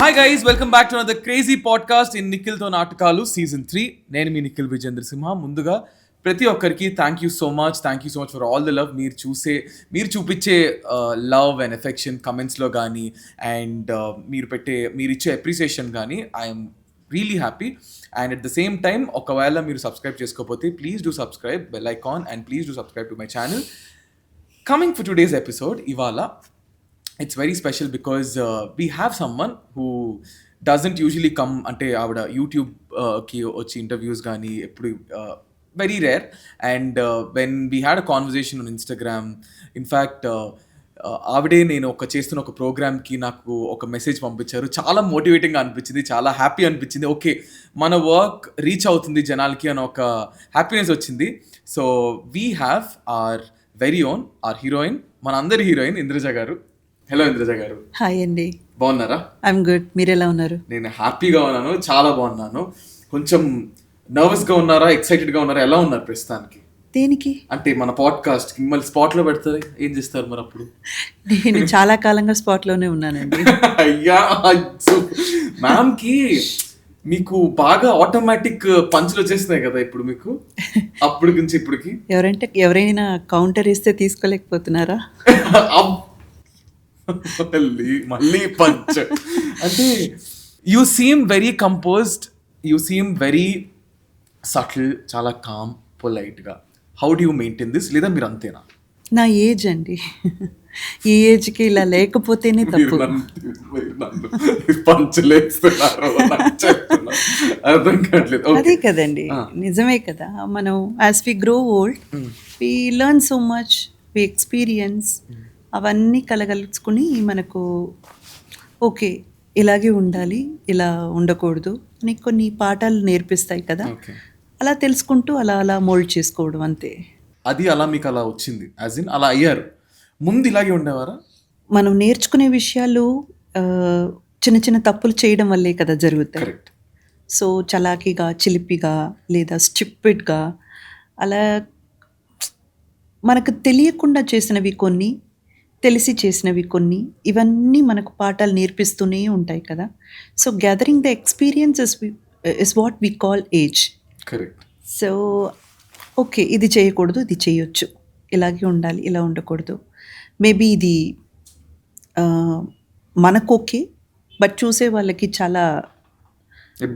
Hi guys, welcome back to another crazy podcast in నిఖిల్తో నాటకాలు season 3. నేను మీ నిఖిల్ విజేంద్ర సింహ. ముందుగా ప్రతి ఒక్కరికి thank you so much for all the love. మీరు చూపించే లవ్ అండ్ ఎఫెక్షన్ కమెంట్స్లో కానీ అండ్ మీరు ఇచ్చే అప్రిసియేషన్ కానీ I'm really happy. And at the same time ఒకవేళ మీరు సబ్స్క్రైబ్ చేసుకోకపోతే please do subscribe, bell icon, and please do subscribe to my channel. Coming for today's episode, ఇవాళ it's very special because we have someone who doesn't usually come ante avada youtube ki ochi interviews gaani eppudu very rare. And when we had a conversation on Instagram, in fact ఆవిడే నేను చేస్తున్న ఒక ప్రోగ్రామ్కి నాకు ఒక message పంపించారు. చాలా మోటివేటింగ్గా అనిపించింది, చాలా హ్యాపీ అనిపించింది. ఓకే, మన వర్క్ రీచ్ అవుతుంది జనాలకి అని ఒక హ్యాపీనెస్ వచ్చింది. So we have our very own, our heroine, మన అందరి హీరోయిన్ ఇంద్రజ గారు. హలో ఇంద్రజ గారు. హాయ్ అండి. బాగున్నారా? I'm good. మీరు ఎలా ఉన్నారు? నేను హ్యాపీగా ఉన్నాను, చాలా బాగున్నాను. కొంచెం నర్వస్గా ఉన్నారా, ఎక్సైటెడ్గా ఉన్నారా, ఎలా ఉన్నారు ప్రస్తుతానికి? దేనికి అంటే మన పాడ్కాస్ట్ మిమ్మల్ని స్పాట్లో పెడతారు, ఏం చేస్తారు మరి అప్పుడు? నేను చాలా కాలంగా స్పాట్లోనే ఉన్నానండి. అయ్యా, మ్యామ్కి మీకు బాగా ఆటోమేటిక్ పంచులు వచ్చేస్తున్నాయి కదా ఇప్పుడు మీకు, అప్పుడు నుంచి ఇప్పటికి. ఎవరైనా కౌంటర్ ఇస్తే తీసుకోలేకపోతున్నారా? మళ్ళీ పంచ్ అంటే you seem very composed, you seem very subtle, చాలా కామ్, పొలైట్గా. How do you maintain this? లేదా మీరు అంతేనా? నా ఏజ్ అండి, ఈ ఏజ్కి ఇలా లేకపోతేనే తప్పు. అదే కదండి, నిజమే కదా. మనం as we grow old we learn so much, we experience, అవన్నీ కలగలుచుకుని మనకు ఓకే ఇలాగే ఉండాలి, ఇలా ఉండకూడదు అని కొన్ని పాఠాలు నేర్పిస్తాయి కదా. అలా తెలుసుకుంటూ అలా అలా మోల్డ్ చేసుకోవడం అంతే. అది అలా మీకు అలా వచ్చింది, యాజ్ ఇన్ అలా అయ్యారు. ముందు ఇలాగే ఉండేవారా? మనం నేర్చుకునే విషయాలు చిన్న చిన్న తప్పులు చేయడం వల్లే కదా జరుగుతాయి. కరెక్ట్. సో చలాకీగా, చిలిపిగా లేదా స్టిప్పిడ్గా అలా మనకు తెలియకుండా చేసినవి కొన్ని, తెలిసి చేసినవి కొన్ని, ఇవన్నీ మనకు పాఠాలు నేర్పిస్తూనే ఉంటాయి కదా. So gathering the experience is what we call age. Correct. So okay, ఇది చేయకూడదు, ఇది చేయొచ్చు, ఇలాగే ఉండాలి, ఇలా ఉండకూడదు. మేబీ ఇది మనకు ఓకే, బట్ చూసే వాళ్ళకి చాలా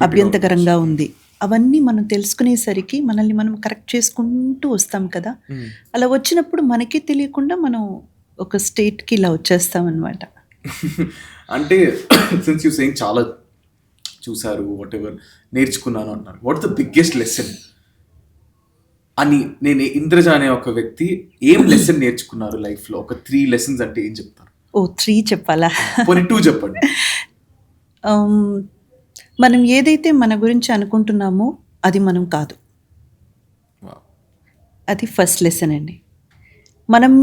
అభ్యంతకరంగా ఉంది. అవన్నీ మనం తెలుసుకునేసరికి మనల్ని మనం కరెక్ట్ చేసుకుంటూ వస్తాం కదా. అలా వచ్చినప్పుడు మనకి తెలియకుండా మనం ఒక స్టేట్కి ఇలా వచ్చేస్తాం అనమాట. అంటే సిన్స్ యూ సేయింగ్ చాలా చూసారు, వాట్ ఎవర్ నేర్చుకున్నాను అంటున్నారు, వాట్ ద బిగ్గెస్ట్ లెసన్ అని? నేను ఇంద్రజ అనే ఒక వ్యక్తి ఏం లెసన్ నేర్చుకున్నారు లైఫ్లో? ఒక 3 లెసన్స్ అంటే ఏం చెప్తారు? 3 చెప్పాలా? పోనీ 2 చెప్పండి. మనం ఏదైతే మన గురించి అనుకుంటున్నామో అది మనం కాదు, అది ఫస్ట్ లెసన్ అండి. మనం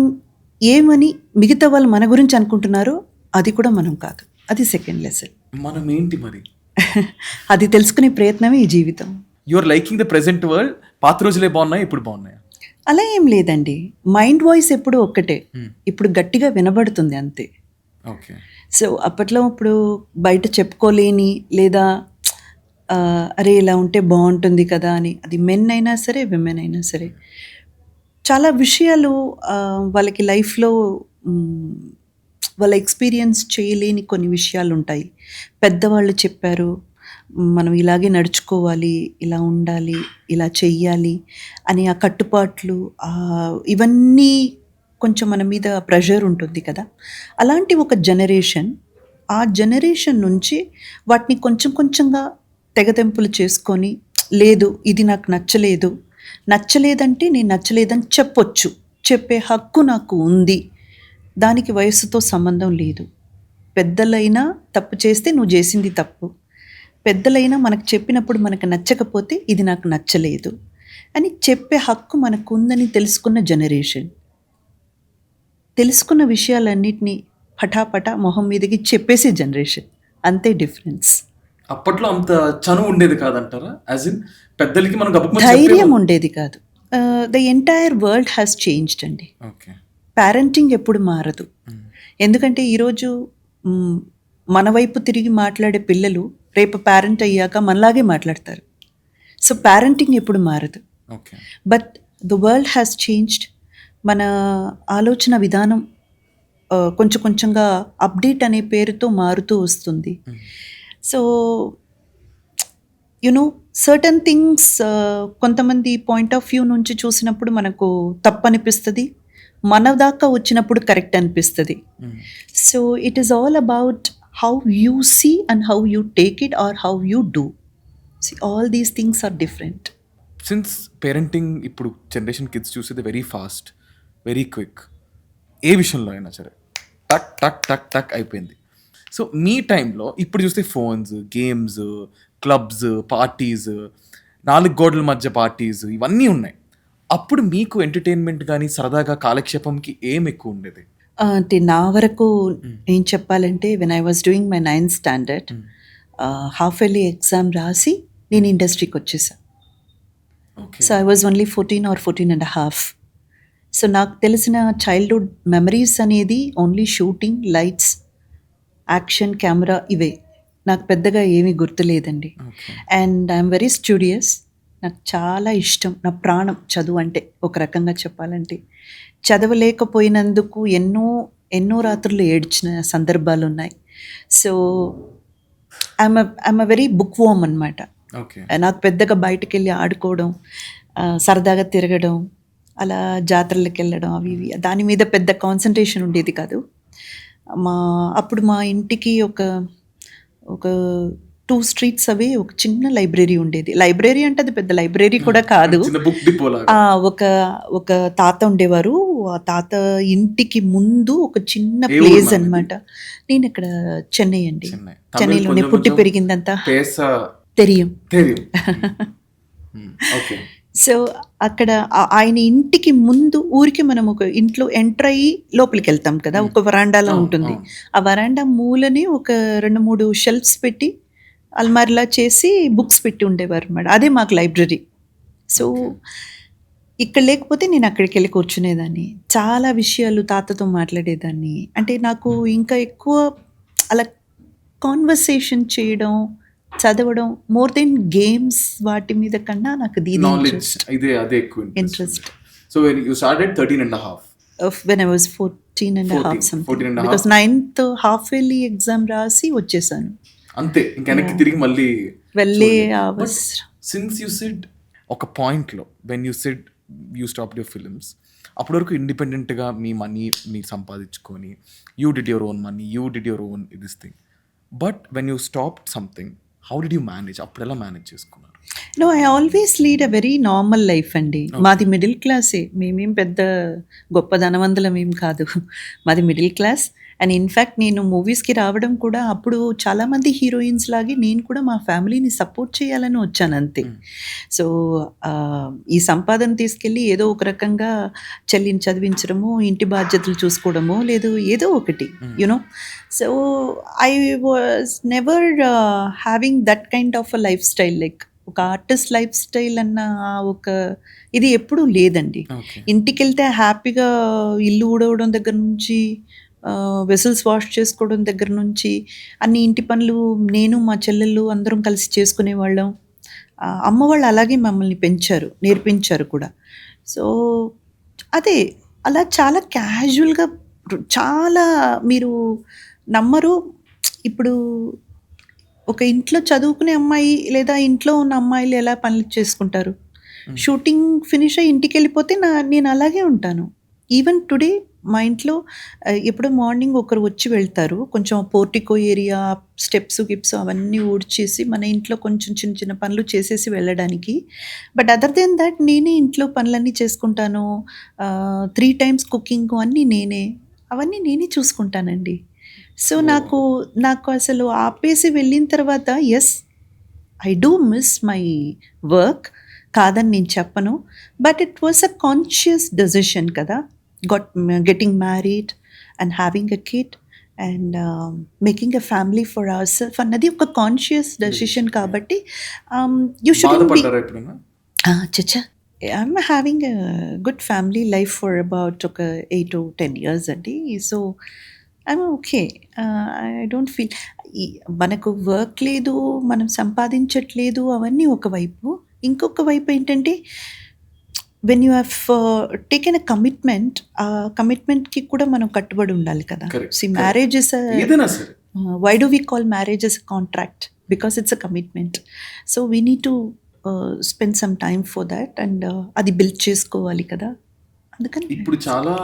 ఏమని మిగతా వాళ్ళు మన గురించి అనుకుంటున్నారో అది కూడా మనం కాదు, అది సెకండ్ లెసన్. మనం ఏంటి మరి? అది తెలుసుకునే ప్రయత్నమే ఈ జీవితం. You are liking the present world. పాత రోజులే బాగున్నాయి, ఇప్పుడు బాగున్నాయా? అలా ఏం లేదండి. మైండ్ వాయిస్ ఎప్పుడు ఒక్కటే, ఇప్పుడు గట్టిగా వినబడుతుంది అంతే. ఓకే. సో అప్పట్లో ఇప్పుడు బయట చెప్పుకోలేని లేదా అరే ఇలా ఉంటే బాగుంటుంది కదా అని, అది మెన్ అయినా సరే విమెన్ అయినా సరే, చాలా విషయాలు వాళ్ళకి లైఫ్లో వాళ్ళ ఎక్స్పీరియన్స్ చేయలేని కొన్ని విషయాలు ఉంటాయి. పెద్దవాళ్ళు చెప్పారు మనం ఇలాగే నడుచుకోవాలి, ఇలా ఉండాలి, ఇలా చెయ్యాలి అని, ఆ కట్టుబాట్లు ఇవన్నీ కొంచెం మన మీద ప్రెషర్ ఉంటుంది కదా. అలాంటి ఒక జనరేషన్, ఆ జనరేషన్ నుంచి వాటిని కొంచెం కొంచెంగా తెగతెంపులు చేసుకొని, లేదు ఇది నాకు నచ్చలేదంటే నేను నచ్చలేదని చెప్పొచ్చు, చెప్పే హక్కు నాకు ఉంది, దానికి వయస్సుతో సంబంధం లేదు. పెద్దలైనా తప్పు చేస్తే నువ్వు చేసింది తప్పు, పెద్దలైనా మనకు చెప్పినప్పుడు మనకు నచ్చకపోతే ఇది నాకు నచ్చలేదు అని చెప్పే హక్కు మనకు ఉందని తెలుసుకున్న జనరేషన్. తెలుసుకున్న విషయాలన్నిటినీ పటాపటా మొహం మీదకి చెప్పేసే జనరేషన్, అంతే డిఫరెన్స్. అప్పట్లో అంత చనువు ఉండేది కాదంటారా? యాజ్ ఇన్ పెద్దలకి మనకు ధైర్యం ఉండేది కాదు. The entire world has changed అండి. ఓకే. పేరెంటింగ్ ఎప్పుడు మారదు. ఎందుకంటే ఈరోజు మన వైపు తిరిగి మాట్లాడే పిల్లలు రేపు పేరెంట్ అయ్యాక మనలాగే మాట్లాడతారు. సో పేరెంటింగ్ ఎప్పుడు మారదు. Okay. But the world has changed. మన ఆలోచన విధానం కొంచెం కొంచెంగా అప్డేట్ అనే పేరుతో మారుతూ వస్తుంది. సో యునో సర్టన్ థింగ్స్ కొంతమంది పాయింట్ ఆఫ్ వ్యూ నుంచి చూసినప్పుడు మనకు తప్పు అనిపిస్తుంది, మన దాకా వచ్చినప్పుడు కరెక్ట్ అనిపిస్తుంది. So it is all about how you see and how you take it or how you do. See, all these things are different. Since parenting ఇప్పుడు జనరేషన్ కిడ్స్ చూసేది వెరీ ఫాస్ట్, వెరీ క్విక్. ఏ విషయంలో అయినా సరే టక్ టక్ టక్ టక్ అయిపోయింది. సో మీ టైంలో ఇప్పుడు చూస్తే ఫోన్స్, గేమ్స్, క్లబ్స్, పార్టీస్, 4 గోడల మధ్య పార్టీస్ ఇవన్నీ ఉన్నాయి. అప్పుడు మీకు ఎంటర్టైన్మెంట్ కానీ సరదాగా కాలక్షేపంకి ఏం ఎక్కువ ఉండేది? అంటే నా వరకు ఏం చెప్పాలంటే when I was doing my 9th standard half yearly exam రాసి నేను ఇండస్ట్రీకి వచ్చేసాను. Okay. So I was only 14 or 14.5. So నాకు తెలిసిన చైల్డ్హుడ్ మెమరీస్ అనేది only shooting, lights, action, camera, ఇవే. నాకు పెద్దగా ఏమీ గుర్తులేదండి. Okay. And I'm very studious. నాకు చాలా ఇష్టం, నా ప్రాణం చదువు అంటే. ఒక రకంగా చెప్పాలంటే చదవలేకపోయినందుకు ఎన్నో ఎన్నో రాత్రులు ఏడ్చిన సందర్భాలు ఉన్నాయి. So I'm a very bookworm అనమాట. ఓకే. నాకు పెద్దగా బయటకు వెళ్ళి ఆడుకోవడం, సరదాగా తిరగడం, అలా జాతరలకు వెళ్ళడం, అవి ఇవి దాని మీద పెద్ద కాన్సన్ట్రేషన్ ఉండేది కాదు. అప్పుడు మా ఇంటికి ఒక 2 streets అవే ఒక చిన్న లైబ్రరీ ఉండేది. లైబ్రరీ అంటే అది పెద్ద లైబ్రరీ కూడా కాదు. చిన్న బుక్ డిపో లాగా. ఒక తాత ఉండేవారు. ఆ తాత ఇంటికి ముందు ఒక చిన్న ఏ ఊరు ప్లేస్ మాది? అన్నమాట. నేను ఇక్కడ చెన్నై అండి. చెన్నై. చెన్నైలోనే కొంచెం పుట్టి కొంచెం పెరిగిందంతా పేసా తెలియం. తెలియదు. ఓకే. సో అక్కడ ఆయన ఇంటికి ముందు ఊరికి మనం ఒక ఇంట్లో ఎంటర్ అయ్యి లోపలికి వెళ్తాం కదా, ఒక వరాండాలో ఉంటుంది. ఆ వరాండా మూలని ఒక 2-3 షెల్ఫ్స్ పెట్టి అల్మారిలా చేసి బుక్స్ పెట్టి ఉండేవారు అన్నమాట. అదే మాకు లైబ్రరీ. సో ఇక్కడ లేకపోతే నేను అక్కడికి వెళ్ళి కూర్చునేదాన్ని, చాలా విషయాలు తాతతో మాట్లాడేదాన్ని. అంటే నాకు ఇంకా ఎక్కువ అలా కాన్వర్సేషన్ చేయడం, చదవడం, మోర్ దెన్ గేమ్స్ వాటి మీద కన్నా నాకు దీని నాలెడ్జ్ అదే ఎక్కువ interest. So when you started 13.5. When I was 14.5 something, 14.5. Because 9th half yearly exam రాసి వచ్చేసాను. అంతే, ఇంకా వెనక్కి తిరిగి మళ్ళీ వెళ్ళే అవసరం. సిన్స్ యూ సెడ్ ఒక పాయింట్లో when you said you stop your films, అప్పటి వరకు ఇండిపెండెంట్గా మీ మనీ మీరు సంపాదించుకొని you did your own money, you did your own this thing. But when you stop something, how did you manage? అప్పుడు ఎలా మేనేజ్ చేసుకున్నారు? No, I always lead a very normal life అండి. మాది మిడిల్ క్లాసే, మేమేం పెద్ద గొప్ప ధనవంతులం ఏం కాదు. మాది మిడిల్ క్లాస్. అండ్ ఇన్ఫ్యాక్ట్ నేను మూవీస్కి రావడం కూడా అప్పుడు చాలామంది హీరోయిన్స్ లాగే నేను కూడా మా ఫ్యామిలీని సపోర్ట్ చేయాలని వచ్చాను అంతే. సో ఈ సంపాదన తీసుకెళ్ళి ఏదో ఒక రకంగా చెల్లిని చదివించడము, ఇంటి బాధ్యతలు చూసుకోవడము, లేదు ఏదో ఒకటి you know. So I was never having that kind of a life style, like ఒక ఆర్టిస్ట్ లైఫ్ స్టైల్ అన్న ఒక ఇది ఎప్పుడూ లేదండి. ఇంటికి వెళ్తే హ్యాపీగా ఇల్లు ఊడవడం దగ్గర నుంచి, వెసల్స్ వాష్ చేసుకోవడం దగ్గర నుంచి, అన్ని ఇంటి పనులు నేను మా చెల్లెళ్ళు అందరం కలిసి చేసుకునేవాళ్ళం. అమ్మ వాళ్ళు అలాగే మమ్మల్ని పెంచారు, నేర్పించారు కూడా. సో అదే అలా చాలా క్యాజువల్గా, చాలా మీరు నమ్మరు. ఇప్పుడు ఒక ఇంట్లో చదువుకునే అమ్మాయి లేదా ఇంట్లో ఉన్న అమ్మాయిలు ఎలా పనులు చేసుకుంటారు, షూటింగ్ ఫినిష్ అయ్యి ఇంటికి వెళ్ళిపోతే నేను అలాగే ఉంటాను. ఈవెన్ టుడే మా ఇంట్లో ఎప్పుడు మార్నింగ్ ఒకరు వచ్చి వెళ్తారు, కొంచెం పోర్టికో ఏరియా, స్టెప్స్ గిప్స్ అవన్నీ ఊడ్చేసి మన ఇంట్లో కొంచెం చిన్న చిన్న పనులు చేసేసి వెళ్ళడానికి. బట్ అదర్ దెన్ దట్ నేనే ఇంట్లో పనులన్నీ చేసుకుంటాను. 3 times కుకింగ్ అన్నీ అవన్నీ నేనే చూసుకుంటానండి. సో నాకు అసలు ఆపేసి వెళ్ళిన తర్వాత yes, I do miss my work, కాదని నేను చెప్పను. But it was a conscious decision కదా. Getting married and having a kid and making a family for ourselves అన్నది ఒక కాన్షియస్ డెసిషన్ కాబట్టి యూ షుడ్ బి చచ్చా. I'm having a good family life for about ఒక 8 to 10 years అండి. So I'm okay. I don't feel ఈ మనకు work లేదు, మనం సంపాదించట్లేదు అవన్నీ ఒకవైపు. ఇంకొక వైపు ఏంటంటే when you have taken a commitment, ఆ కమిట్మెంట్‌కి కూడా మనం కట్టుబడి ఉండాలి కదా! Correct, see correct. Marriage is ఏదైనా సరే. Why do we call marriage as a contract? Because it's a commitment. So we need to spend some time for that and అది బిల్డ్ చేసుకోవాలి కదా! అందుకని ఇప్పుడు చాలా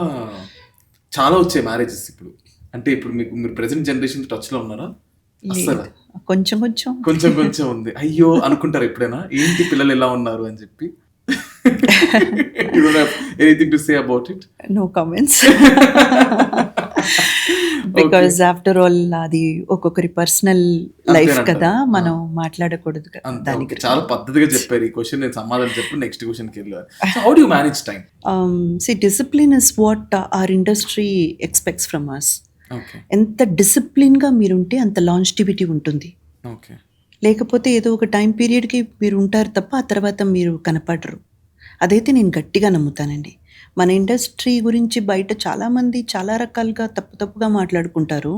చాలా వచ్చాయి మ్యారేజెస్ ఇప్పుడు. అంటే ఇప్పుడు మీరు ప్రెజెంట్ జనరేషన్ టచ్ లో ఉన్నారా? అస్సలు లేదు. కొంచెం కొంచెం కొంచెం కొంచెం ఉంది. అయ్యో అనుకుంటారు ఎప్పుడైనా ఏంటి పిల్లలు ఎలా ఉన్నారు అని చెప్పి. You don't have anything to say about it? No comments. Because after all అది ఒక్కొక్కరి పర్సనల్ లైఫ్ అంతేనంటారు. కదా, మనం మాట్లాడకూడదు కదా అంతే, దాని ఓకే. గురించి. చాలా పద్ధతిగా చెప్పారు ఈ క్వశ్చన్. నేను సమాధానం చెప్పి నెక్స్ట్ క్వశ్చన్ కి వెళ్ళాను. So how do you manage time? Discipline is what our industry expects from us. Okay, ఎంత డిసిప్లిన్గా మీరుంటే అంత లాంజిటివిటీ ఉంటుంది. ఓకే. లేకపోతే ఏదో ఒక టైం పీరియడ్కి మీరు ఉంటారు తప్ప ఆ తర్వాత మీరు కనపడరు. అదైతే నేను గట్టిగా నమ్ముతానండి. మన ఇండస్ట్రీ గురించి బయట చాలామంది చాలా రకాలుగా తప్పుగా మాట్లాడుకుంటారు.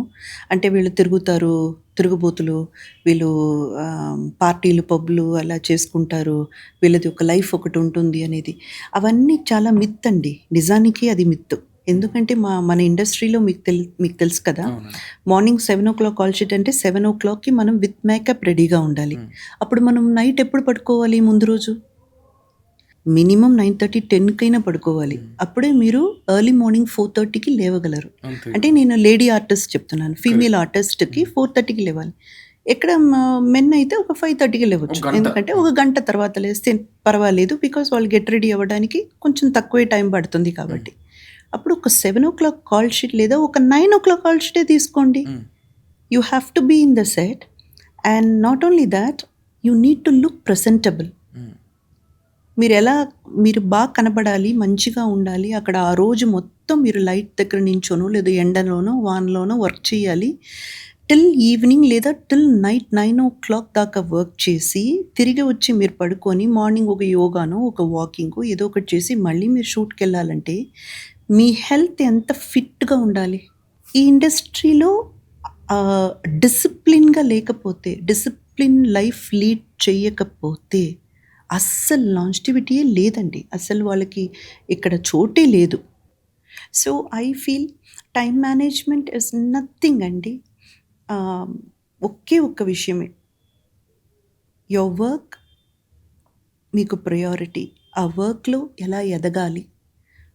అంటే వీళ్ళు తిరుగుతారు, తిరుగుబోతులు, వీళ్ళు పార్టీలు పబ్లు అలా చేసుకుంటారు, వీళ్ళది ఒక లైఫ్ ఒకటి ఉంటుంది అనేది. అవన్నీ చాలా మిత్ అండి. నిజానికి అది మిత్. ఎందుకంటే మన ఇండస్ట్రీలో మీకు తెలుసు కదా, అవునండి. మార్నింగ్ 7:00 కాల్ షీట్ అంటే 7:00కి మనం విత్ మేకప్ రెడీగా ఉండాలి. అప్పుడు మనం నైట్ ఎప్పుడు పడుకోవాలి? ముందు రోజు మినిమం 9:30, 10కైనా పడుకోవాలి. అప్పుడే మీరు ఎర్లీ మార్నింగ్ 4:30కి లేవగలరు. అంతే. అంటే నేను లేడీ ఆర్టిస్ట్ చెప్తున్నాను. ఫీమేల్ ఆర్టిస్ట్కి 4:30కి లేవాలి. ఎక్కడ మెన్ అయితే ఒక 5:30కి లేవచ్చు. ఒక గంట. ఎందుకంటే ఒక గంట తర్వాత లేస్తే పర్వాలేదు, బికాస్ వాళ్ళు గెట్ రెడీ అవ్వడానికి కొంచెం తక్కువే టైం పడుతుంది కాబట్టి. అప్పుడు ఒక 7:00 కాల్ షీట్ లేదా ఒక 9:00 కాల్ షీటే తీసుకోండి. You have to be in the set and not only that you need to look presentable. మీరు బాగా కనబడాలి, మంచిగా ఉండాలి. అక్కడ ఆ రోజు మొత్తం మీరు లైట్ దగ్గర నించోనో లేదా ఎండలోనో వానలోనో వర్క్ చేయాలి. టిల్ ఈవినింగ్ లేదా టిల్ నైట్ 9:00 దాకా వర్క్ చేసి తిరిగి వచ్చి మీరు పడుకొని మార్నింగ్ ఒక యోగానో ఒక వాకింగో ఏదో ఒకటి చేసి మళ్ళీ మీరు షూట్కి వెళ్ళాలంటే మీ హెల్త్ ఎంత ఫిట్గా ఉండాలి. ఈ ఇండస్ట్రీలో డిసిప్లిన్గా లేకపోతే, డిసిప్లిన్ లైఫ్ లీడ్ చేయకపోతే అస్సలు లాంజిటివిటీయే లేదండి. అస్సలు వాళ్ళకి ఇక్కడ చోటే లేదు. So I feel time management is nothing అండి. ఒకే ఒక్క విషయమే, యువర్ వర్క్ మీకు ప్రయారిటీ. ఆ వర్క్లో ఎలా ఎదగాలి,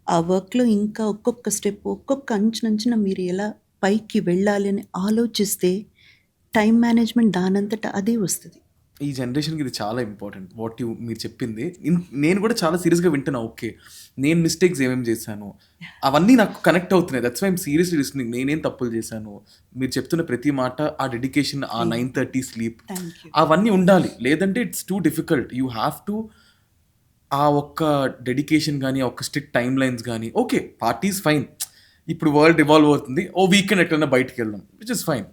ఆ వర్క్లో ఇంకా ఒక్కొక్క స్టెప్, ఒక్కొక్క అంచునంచున మీరు ఎలా పైకి వెళ్ళాలి అని ఆలోచిస్తే టైం మేనేజ్మెంట్ దానంతట అదే వస్తుంది. ఈ జనరేషన్కి ఇది చాలా ఇంపార్టెంట్. మీరు చెప్పింది నేను కూడా చాలా సీరియస్గా వింటున్నా. ఓకే, నేను మిస్టేక్స్ ఏమేమి చేశాను అవన్నీ నాకు కనెక్ట్ అవుతున్నాయి. That's why I'm seriously listening. నేనేం తప్పులు చేశాను, మీరు చెప్తున్న ప్రతి మాట, ఆ డెడికేషన్, ఆ 9:30 స్లీప్, థ్యాంక్ యూ. అవన్నీ ఉండాలి. లేదంటే it's too difficult. You have to ఆ ఒక్క డెడికేషన్ కానీ, ఆ ఒక్క స్ట్రిక్ట్ టైమ్ లైన్స్ కానీ. ఓకే, పార్టీస్ ఫైన్, ఇప్పుడు వరల్డ్ రివాల్వ్ అవుతుంది, ఓ వీకెండ్ ఎట్లన్నా బయటకు వెళ్దాం, which is fine.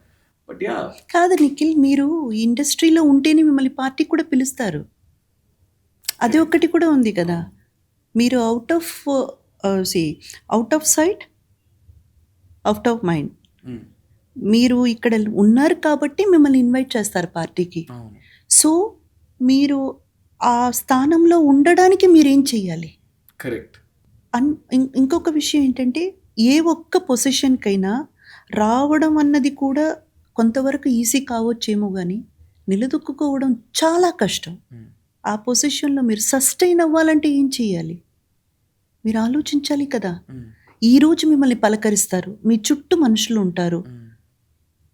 But yeah, కాదు నిఖిల్, మీరు ఇండస్ట్రీలో ఉంటేనే మిమ్మల్ని పార్టీ కూడా పిలుస్తారు. అది ఒక్కటి కూడా ఉంది కదా. మీరు out of sight, out of mind. మీరు ఇక్కడ ఉన్నారు కాబట్టి మిమ్మల్ని ఇన్వైట్ చేస్తారు పార్టీకి. అవును, సో మీరు ఆ స్థానంలో ఉండడానికి మీరేం చెయ్యాలి? కరెక్ట్. ఇంకొక విషయం ఏంటంటే, ఏ ఒక్క పొజిషన్కైనా రావడం అన్నది కూడా కొంతవరకు ఈజీ కావచ్చేమో కానీ నిలదొక్కుకోవడం చాలా కష్టం. ఆ పొజిషన్లో మీరు సస్టైన్ అవ్వాలంటే ఏం చేయాలి? మీరు ఆలోచించాలి కదా. ఈరోజు మిమ్మల్ని పలకరిస్తారు, మీ చుట్టూ మనుషులు ఉంటారు,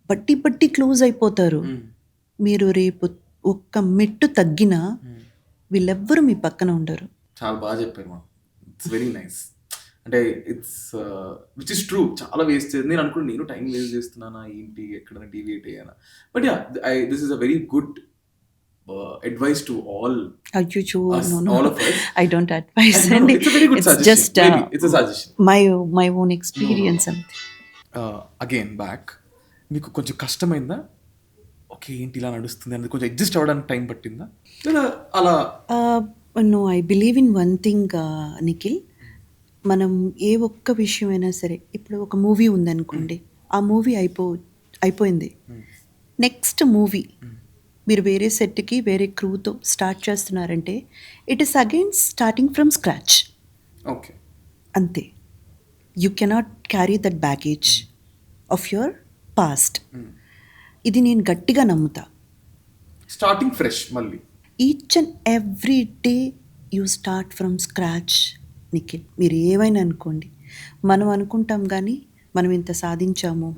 బట్టి క్లోజ్ అయిపోతారు. మీరు రేపు ఒక్క మెట్టు తగ్గినా వీళ్ళెవ్వరూ మీ పక్కన ఉండరు. చాలా బాగా చెప్పారు మా. It's very nice. అంటే ఇట్స్ విచ్ ఇస్ ట్రూ. చాలా వేస్ట్ చేసి నేను అనుకున్నాను, నేను టైం వేస్ట్ చేస్తున్నానా ఏంటి, ఎక్కడైనా డీవియేట్ అయ్యానా. But yeah, this is a very good advice to all అయ్యో, us, no, all of us. I don't advise. No, and it's a very good it's suggestion. just Maybe it's a suggestion. my own experience. No. Again back, మీకు కొంచెం కష్టమైందా? Okay, ఏంటి ఇలా నడుస్తుంది అనేది కొంచెం adjust అవ్వడానికి time పట్టిందా, లేదా అలా? No, I believe in one thing Nikhil. మనం ఏ ఒక్క విషయమైనా సరే, ఇప్పుడు ఒక మూవీ ఉందనుకోండి, ఆ మూవీ అయిపోయింది. నెక్స్ట్ మూవీ మీరు వేరే సెట్కి వేరే క్రూతో స్టార్ట్ చేస్తున్నారంటే it is again starting from scratch. Okay. అంతే. You cannot carry that baggage of your past. ఇది నేను గట్టిగా నమ్ముతా. స్టార్టింగ్ ఫ్రెష్ మళ్ళీ. Each and every day you start from scratch Nikhil. మీరు ఏమైనా అనుకోండి, మనం అనుకుంటాం కానీ మనం ఇంత సాధించాము,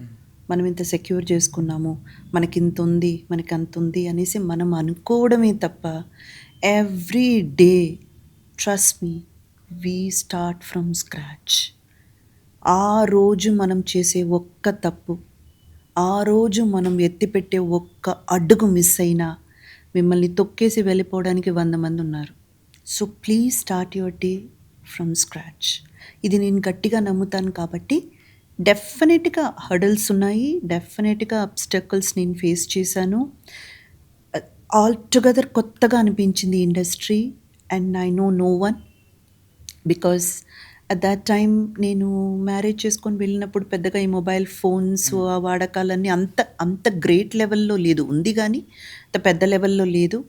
మనం ఇంత సెక్యూర్ చేసుకున్నాము, మనకి ఇంత ఉంది, మనకి అంత ఉంది అనేసి మనం అనుకోవడమే తప్ప every day trust me we start from scratch. ఆ రోజు మనం చేసే ఒక్క తప్పు, ఆ రోజు మనం ఎత్తిపెట్టే ఒక్క అడుగు మిస్ అయినా మిమ్మల్ని తొక్కేసి వెళ్ళిపోవడానికి 100 మంది ఉన్నారు. So please start your day from scratch. ఇది నేను గట్టిగా నమ్ముతాను. కాబట్టి డెఫినెట్గా హర్డల్స్ ఉన్నాయి, డెఫినెట్గా అబ్స్టకల్స్ నేను ఫేస్ చేశాను. ఆల్ టుగెదర్ కొత్తగా అనిపించింది industry and I know no one. Because at that time నేను మ్యారేజ్ చేసుకొని వెళ్ళినప్పుడు పెద్దగా ఈ మొబైల్ ఫోన్స్ ఆ వాడకాలన్నీ అంత గ్రేట్ లెవెల్లో లేదు. ఉంది కానీ అంత పెద్ద లెవెల్లో లేదు.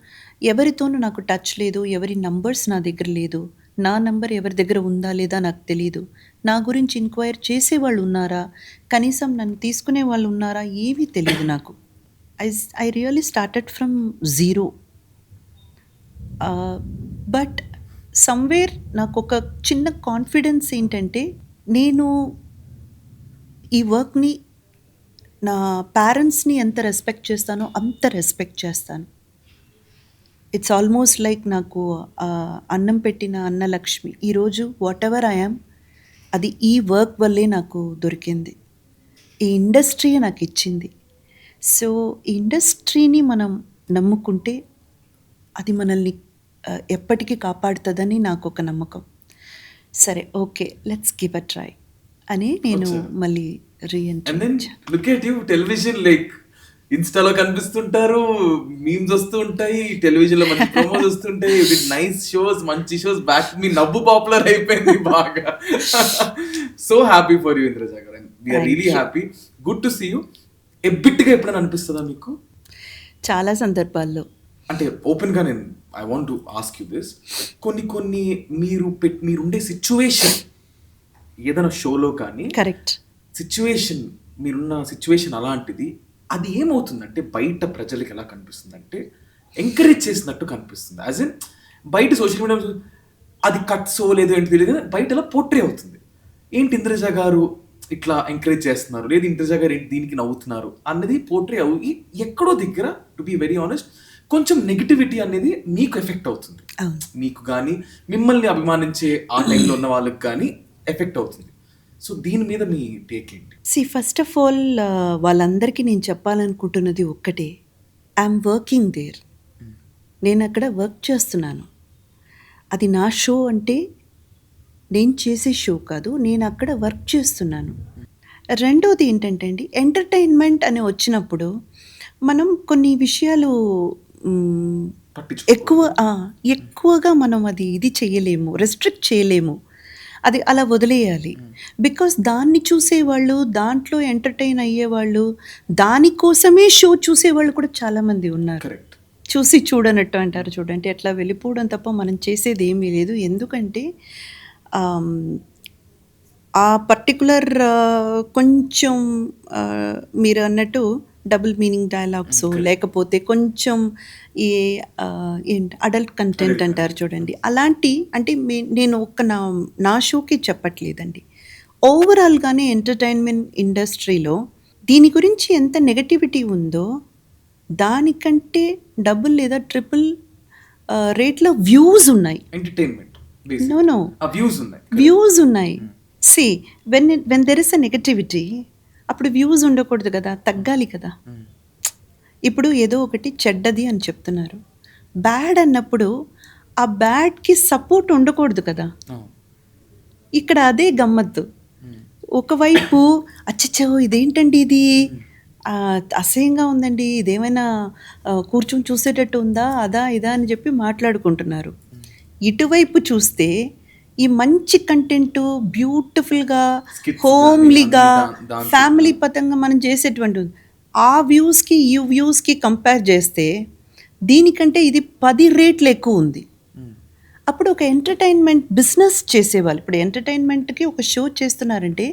ఎవరితోనూ నాకు టచ్ లేదు, ఎవరి నంబర్స్ నా దగ్గర లేదు, నా నంబర్ ఎవరి దగ్గర ఉందా లేదా నాకు తెలీదు. నా గురించి ఎంక్వైర్ చేసేవాళ్ళు ఉన్నారా, కనీసం నన్ను తీసుకునే వాళ్ళు ఉన్నారా, ఏమీ తెలియదు నాకు. I really started from zero. But somewhere నాకు ఒక చిన్న కాన్ఫిడెన్స్ ఏంటంటే, నేను ఈ వర్క్ని నా పేరెంట్స్ని ఎంత రెస్పెక్ట్ చేస్తానో అంత రెస్పెక్ట్ చేస్తాను. ఇట్స్ ఆల్మోస్ట్ లైక్ నాకు అన్నం పెట్టిన అన్నలక్ష్మి. ఈరోజు వాట్ ఎవర్ ఐ యామ్, అది ఈ వర్క్ వల్లే నాకు దొరికింది, ఈ ఇండస్ట్రీ నాకు ఇచ్చింది. సో ఈ ఇండస్ట్రీని మనం నమ్ముకుంటే అది మనల్ని ఎప్పటికీ కాపాడుతుందని నాకు ఒక నమ్మకం. సరే okay, let's give a try అని నేను మళ్ళీ reentry. Look at you, television like ఇన్స్టాలో కనిపిస్తుంటారు, మీమ్స్ వస్తూ ఉంటాయి, టెలివిజన్ లో మంచి ప్రోమోస్ వస్తుంటాయి, విత్ నైస్ షోస్, మంచి షోస్, బ్యాక్ మీ నవ్వు పాపులర్ అయిపోయింది బాగా. So happy for you Indraja garu, we are really happy, good to see you. ఎబ్బిట్గా ఎప్పుడైనా అనిపిస్తుందా మీకు? చాలా సందర్భాల్లో. అంటే ఓపెన్ గా నేను I want to ask you this, కొన్ని మీరుండే సిచ్యువేషన్ ఏదైనా షోలో కానీ, కరెక్ట్ సిచ్యువేషన్, మీరున్న సిచ్యువేషన్ అలాంటిది, అది ఏమవుతుందంటే బయట ప్రజలకు ఎలా కనిపిస్తుందంటే ఎంకరేజ్ చేసినట్టు కనిపిస్తుంది. యాజ్ ఇన్ బయట సోషల్ మీడియా అది కట్సో లేదో ఏంటి తెలియదు, బయట ఎలా పోర్ట్రే అవుతుంది. ఏంటి ఇంద్రజ గారు ఇట్లా ఎంకరేజ్ చేస్తున్నారు, లేదు ఇంద్రజ గారు ఏంటి దీనికి నవ్వుతున్నారు అన్నది పోర్ట్రే అవి ఎక్కడో దగ్గర, టు బి వెరీ ఆనెస్ట్, కొంచెం నెగిటివిటీ అనేది మీకు ఎఫెక్ట్ అవుతుంది. మీకు కానీ మిమ్మల్ని అభిమానించే ఆ టైంలో ఉన్న వాళ్ళకి కానీ ఎఫెక్ట్ అవుతుంది. సో దీని మీద మీ టేక్ ఏంటి? ఫస్ట్ ఆఫ్ ఆల్ వాళ్ళందరికీ నేను చెప్పాలనుకుంటున్నది ఒక్కటే, ఐఎమ్ వర్కింగ్ దేర్. నేను అక్కడ వర్క్ చేస్తున్నాను. అది నా షో అంటే నేను చేసే షో కాదు, నేను అక్కడ వర్క్ చేస్తున్నాను. రెండోది ఏంటంటే అండి, ఎంటర్టైన్మెంట్ అని వచ్చినప్పుడు మనం కొన్ని విషయాలు ఎక్కువగా మనం ఇది చేయలేము, రెస్ట్రిక్ట్ చేయలేము, అది అలా వదిలేయాలి. బికాస్ దాన్ని చూసేవాళ్ళు, దాంట్లో ఎంటర్టైన్ అయ్యేవాళ్ళు, దానికోసమే షో చూసేవాళ్ళు కూడా చాలామంది ఉన్నారు. చూసి చూడనట్టు అంటారు చూడండి, అట్లా వెళ్ళిపోవడం తప్ప మనం చేసేది ఏమీ లేదు. ఎందుకంటే ఆ పర్టికులర్ కొంచెం మీరు అన్నట్టు డబుల్ మీనింగ్ డైలాగ్స్, లేకపోతే కొంచెం ఈ ఏంటి అడల్ట్ కంటెంట్ అంటారు చూడండి, అలాంటి అంటే నేను నా షోకి చెప్పట్లేదండి, ఓవరాల్గానే ఎంటర్టైన్మెంట్ ఇండస్ట్రీలో దీని గురించి ఎంత నెగటివిటీ ఉందో దానికంటే డబుల్ లేదా ట్రిపుల్ రేట్లో వ్యూస్ ఉన్నాయి. నో వ్యూస్ ఉన్నాయి. See when there is a negativity, అప్పుడు వ్యూస్ ఉండకూడదు కదా, తగ్గాలి కదా. ఇప్పుడు ఏదో ఒకటి చెడ్డది అని చెప్తున్నారు, బ్యాడ్ అన్నప్పుడు ఆ బ్యాడ్కి సపోర్ట్ ఉండకూడదు కదా. ఇక్కడ అదే గమ్మత్తు. ఒకవైపు అచ్చచ్చో ఇదేంటండి ఇది అసహ్యంగా ఉందండి, ఇదేమైనా కూర్చొని చూసేటట్టు ఉందా, అదా ఇదా అని చెప్పి మాట్లాడుకుంటున్నారు. ఇటువైపు చూస్తే ఈ మంచి కంటెంట్ బ్యూటిఫుల్గా హోమ్లీగా ఫ్యామిలీ పతంగా మనం చేసేటువంటి ఆ వ్యూస్కి ఈ వ్యూస్కి కంపేర్ చేస్తే దీనికంటే ఇది 10 రెట్లు ఎక్కువ ఉంది. అప్పుడు ఒక ఎంటర్టైన్మెంట్ బిజినెస్ చేసేవాళ్ళు, ఇప్పుడు ఎంటర్టైన్మెంట్కి ఒక షో చేస్తున్నారంటే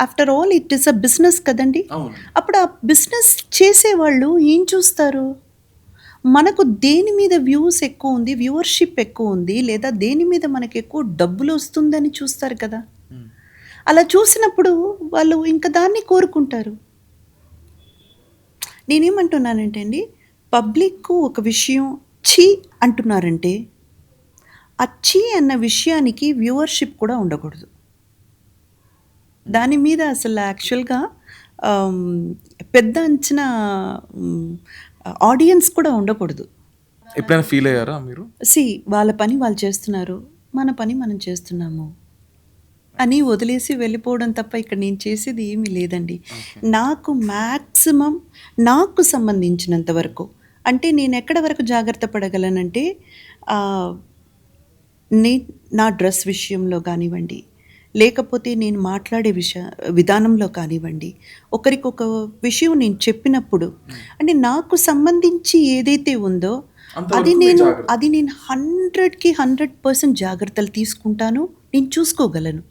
after all it is a business కదండి. అవును. అప్పుడు ఆ బిజినెస్ చేసేవాళ్ళు ఏం చూస్తారు, మనకు దేని మీద వ్యూస్ ఎక్కువ ఉంది, వ్యూవర్షిప్ ఎక్కువ ఉంది, లేదా దేని మీద మనకు ఎక్కువ డబ్బులు వస్తుందని చూస్తారు కదా. అలా చూసినప్పుడు వాళ్ళు ఇంకా దాన్ని కోరుకుంటారు. నేనేమంటున్నానంటే అండి, పబ్లిక్ ఒక విషయం ఛీ అంటున్నారంటే ఆ ఛీ అన్న విషయానికి వ్యూవర్షిప్ కూడా ఉండకూడదు. దాని మీద అసలు యాక్చువల్గా పెద్ద అంచనా ఆడియన్స్ కూడా ఉండకూడదు. ఎప్పుడైనా ఫీల్ అయ్యారా మీరు? వాళ్ళ పని వాళ్ళు చేస్తున్నారు, మన పని మనం చేస్తున్నాము అని వదిలేసి వెళ్ళిపోవడం తప్ప ఇక్కడ నేను చేసేది ఏమీ లేదండి. నాకు మ్యాక్సిమం నాకు సంబంధించినంత వరకు, అంటే నేను ఎక్కడ వరకు జాగ్రత్త పడగలనంటే నా డ్రెస్ విషయంలో కానివ్వండి, లేకపోతే నేను మాట్లాడే విధానంలో కానివ్వండి, ఒకరికొక విషయం నేను చెప్పినప్పుడు అంటే నాకు సంబంధించి ఏదైతే ఉందో అది నేను 100కి 100% జాగ్రత్తలు తీసుకుంటాను, నేను చూసుకోగలను.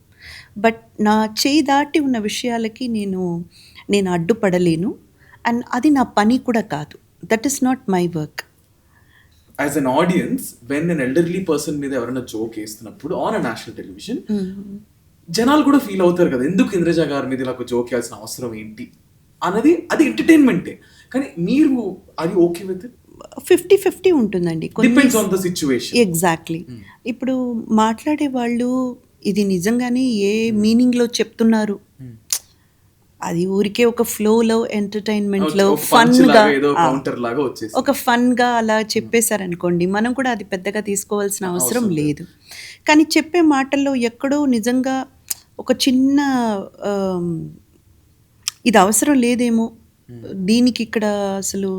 బట్ నా చేయి దాటి ఉన్న విషయాలకి నేను అడ్డుపడలేను. అండ్ అది నా పని కూడా కాదు. That is not my work. As an audience, when an elderly person మీద ఎవరైనా జోక్ వేస్తున్నప్పుడు ఆన్ అ నేషనల్ టెలివిజన్, జనాలు కూడా ఫీల్ అవుతారు కదా, ఎందుకు ఇంద్రజ గారి మీద ఇలా ఒక జోక్ వేయాల్సిన అవసరం ఏంటి అన్నది. అది ఎంటర్టైన్మెంటే. కానీ మీరు అది ఓకే విత్ 50-50 ఉంటుందండి. Depends on the situation. Exactly. ఇప్పుడు మాట్లాడే వాళ్ళు ఇది నిజంగానే ఏ మీనింగ్లో చెప్తున్నారు, అది ఊరికే ఒక ఫ్లోలో ఎంటర్టైన్మెంట్లో ఫన్గా ఒక ఫన్గా అలా చెప్పేశారనుకోండి, మనం కూడా అది పెద్దగా తీసుకోవాల్సిన అవసరం లేదు. కానీ చెప్పే మాటల్లో ఎక్కడో నిజంగా ఒక చిన్న ఇది అవసరం లేదేమో, దీనికి ఇక్కడ అసలు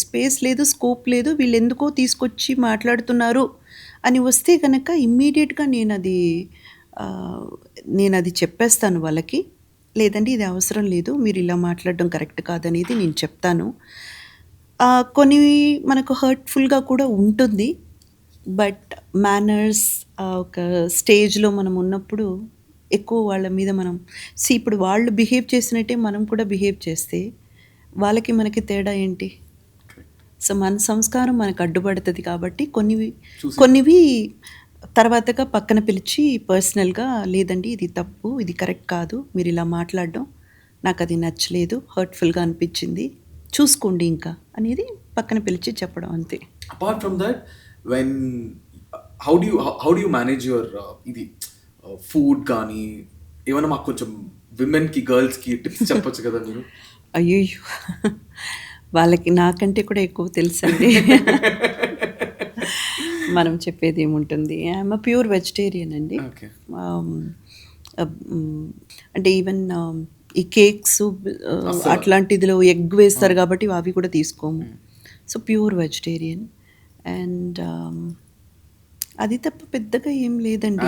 స్పేస్ లేదు, స్కోప్ లేదు, వీళ్ళు ఎందుకో తీసుకొచ్చి మాట్లాడుతున్నారు అని వస్తే కనుక ఇమ్మీడియట్గా నేను అది చెప్పేస్తాను వాళ్ళకి. లేదండి ఇది అవసరం లేదు, మీరు ఇలా మాట్లాడడం కరెక్ట్ కాదనేది నేను చెప్తాను. కొన్ని మనకు హర్ట్ఫుల్గా కూడా ఉంటుంది. బట్ మేనర్స్, ఒక స్టేజ్లో మనం ఉన్నప్పుడు ఎక్కువ వాళ్ళ మీద మనం ఇప్పుడు వాళ్ళు బిహేవ్ చేసినట్టే మనం కూడా బిహేవ్ చేస్తే వాళ్ళకి మనకి తేడా ఏంటి? సో మన సంస్కారం మనకు అడ్డుపడుతుంది కాబట్టి కొన్నివి తర్వాతగా పక్కన పిలిచి పర్సనల్గా, లేదండి ఇది తప్పు, ఇది కరెక్ట్ కాదు, మీరు ఇలా మాట్లాడడం నాకు అది నచ్చలేదు, హర్ట్ఫుల్గా అనిపించింది, చూసుకోండి ఇంకా అనేది పక్కన పిలిచి చెప్పడం అంతే. Apart from that, when how do you manage your ఇది ఫుడ్ కానీ ఏమైనా మాకు కొంచెం విమెన్కి గర్ల్స్కి టిప్స్ చెప్పొచ్చు కదా మీరు? అయ్యో, వాళ్ళకి నాకంటే కూడా ఎక్కువ తెలుసండి. మనం చెప్పేది ఏముంటుంది. ఐఎమ్ అ ప్యూర్ వెజిటేరియన్ అండి. అంటే ఈవెన్ ఈ కేక్స్ అట్లాంటిదిలో ఎగ్ వేస్తారు కాబట్టి అవి కూడా తీసుకోము. So pure vegetarian. అండ్ అది తప్ప పెద్దగా ఏం లేదండి.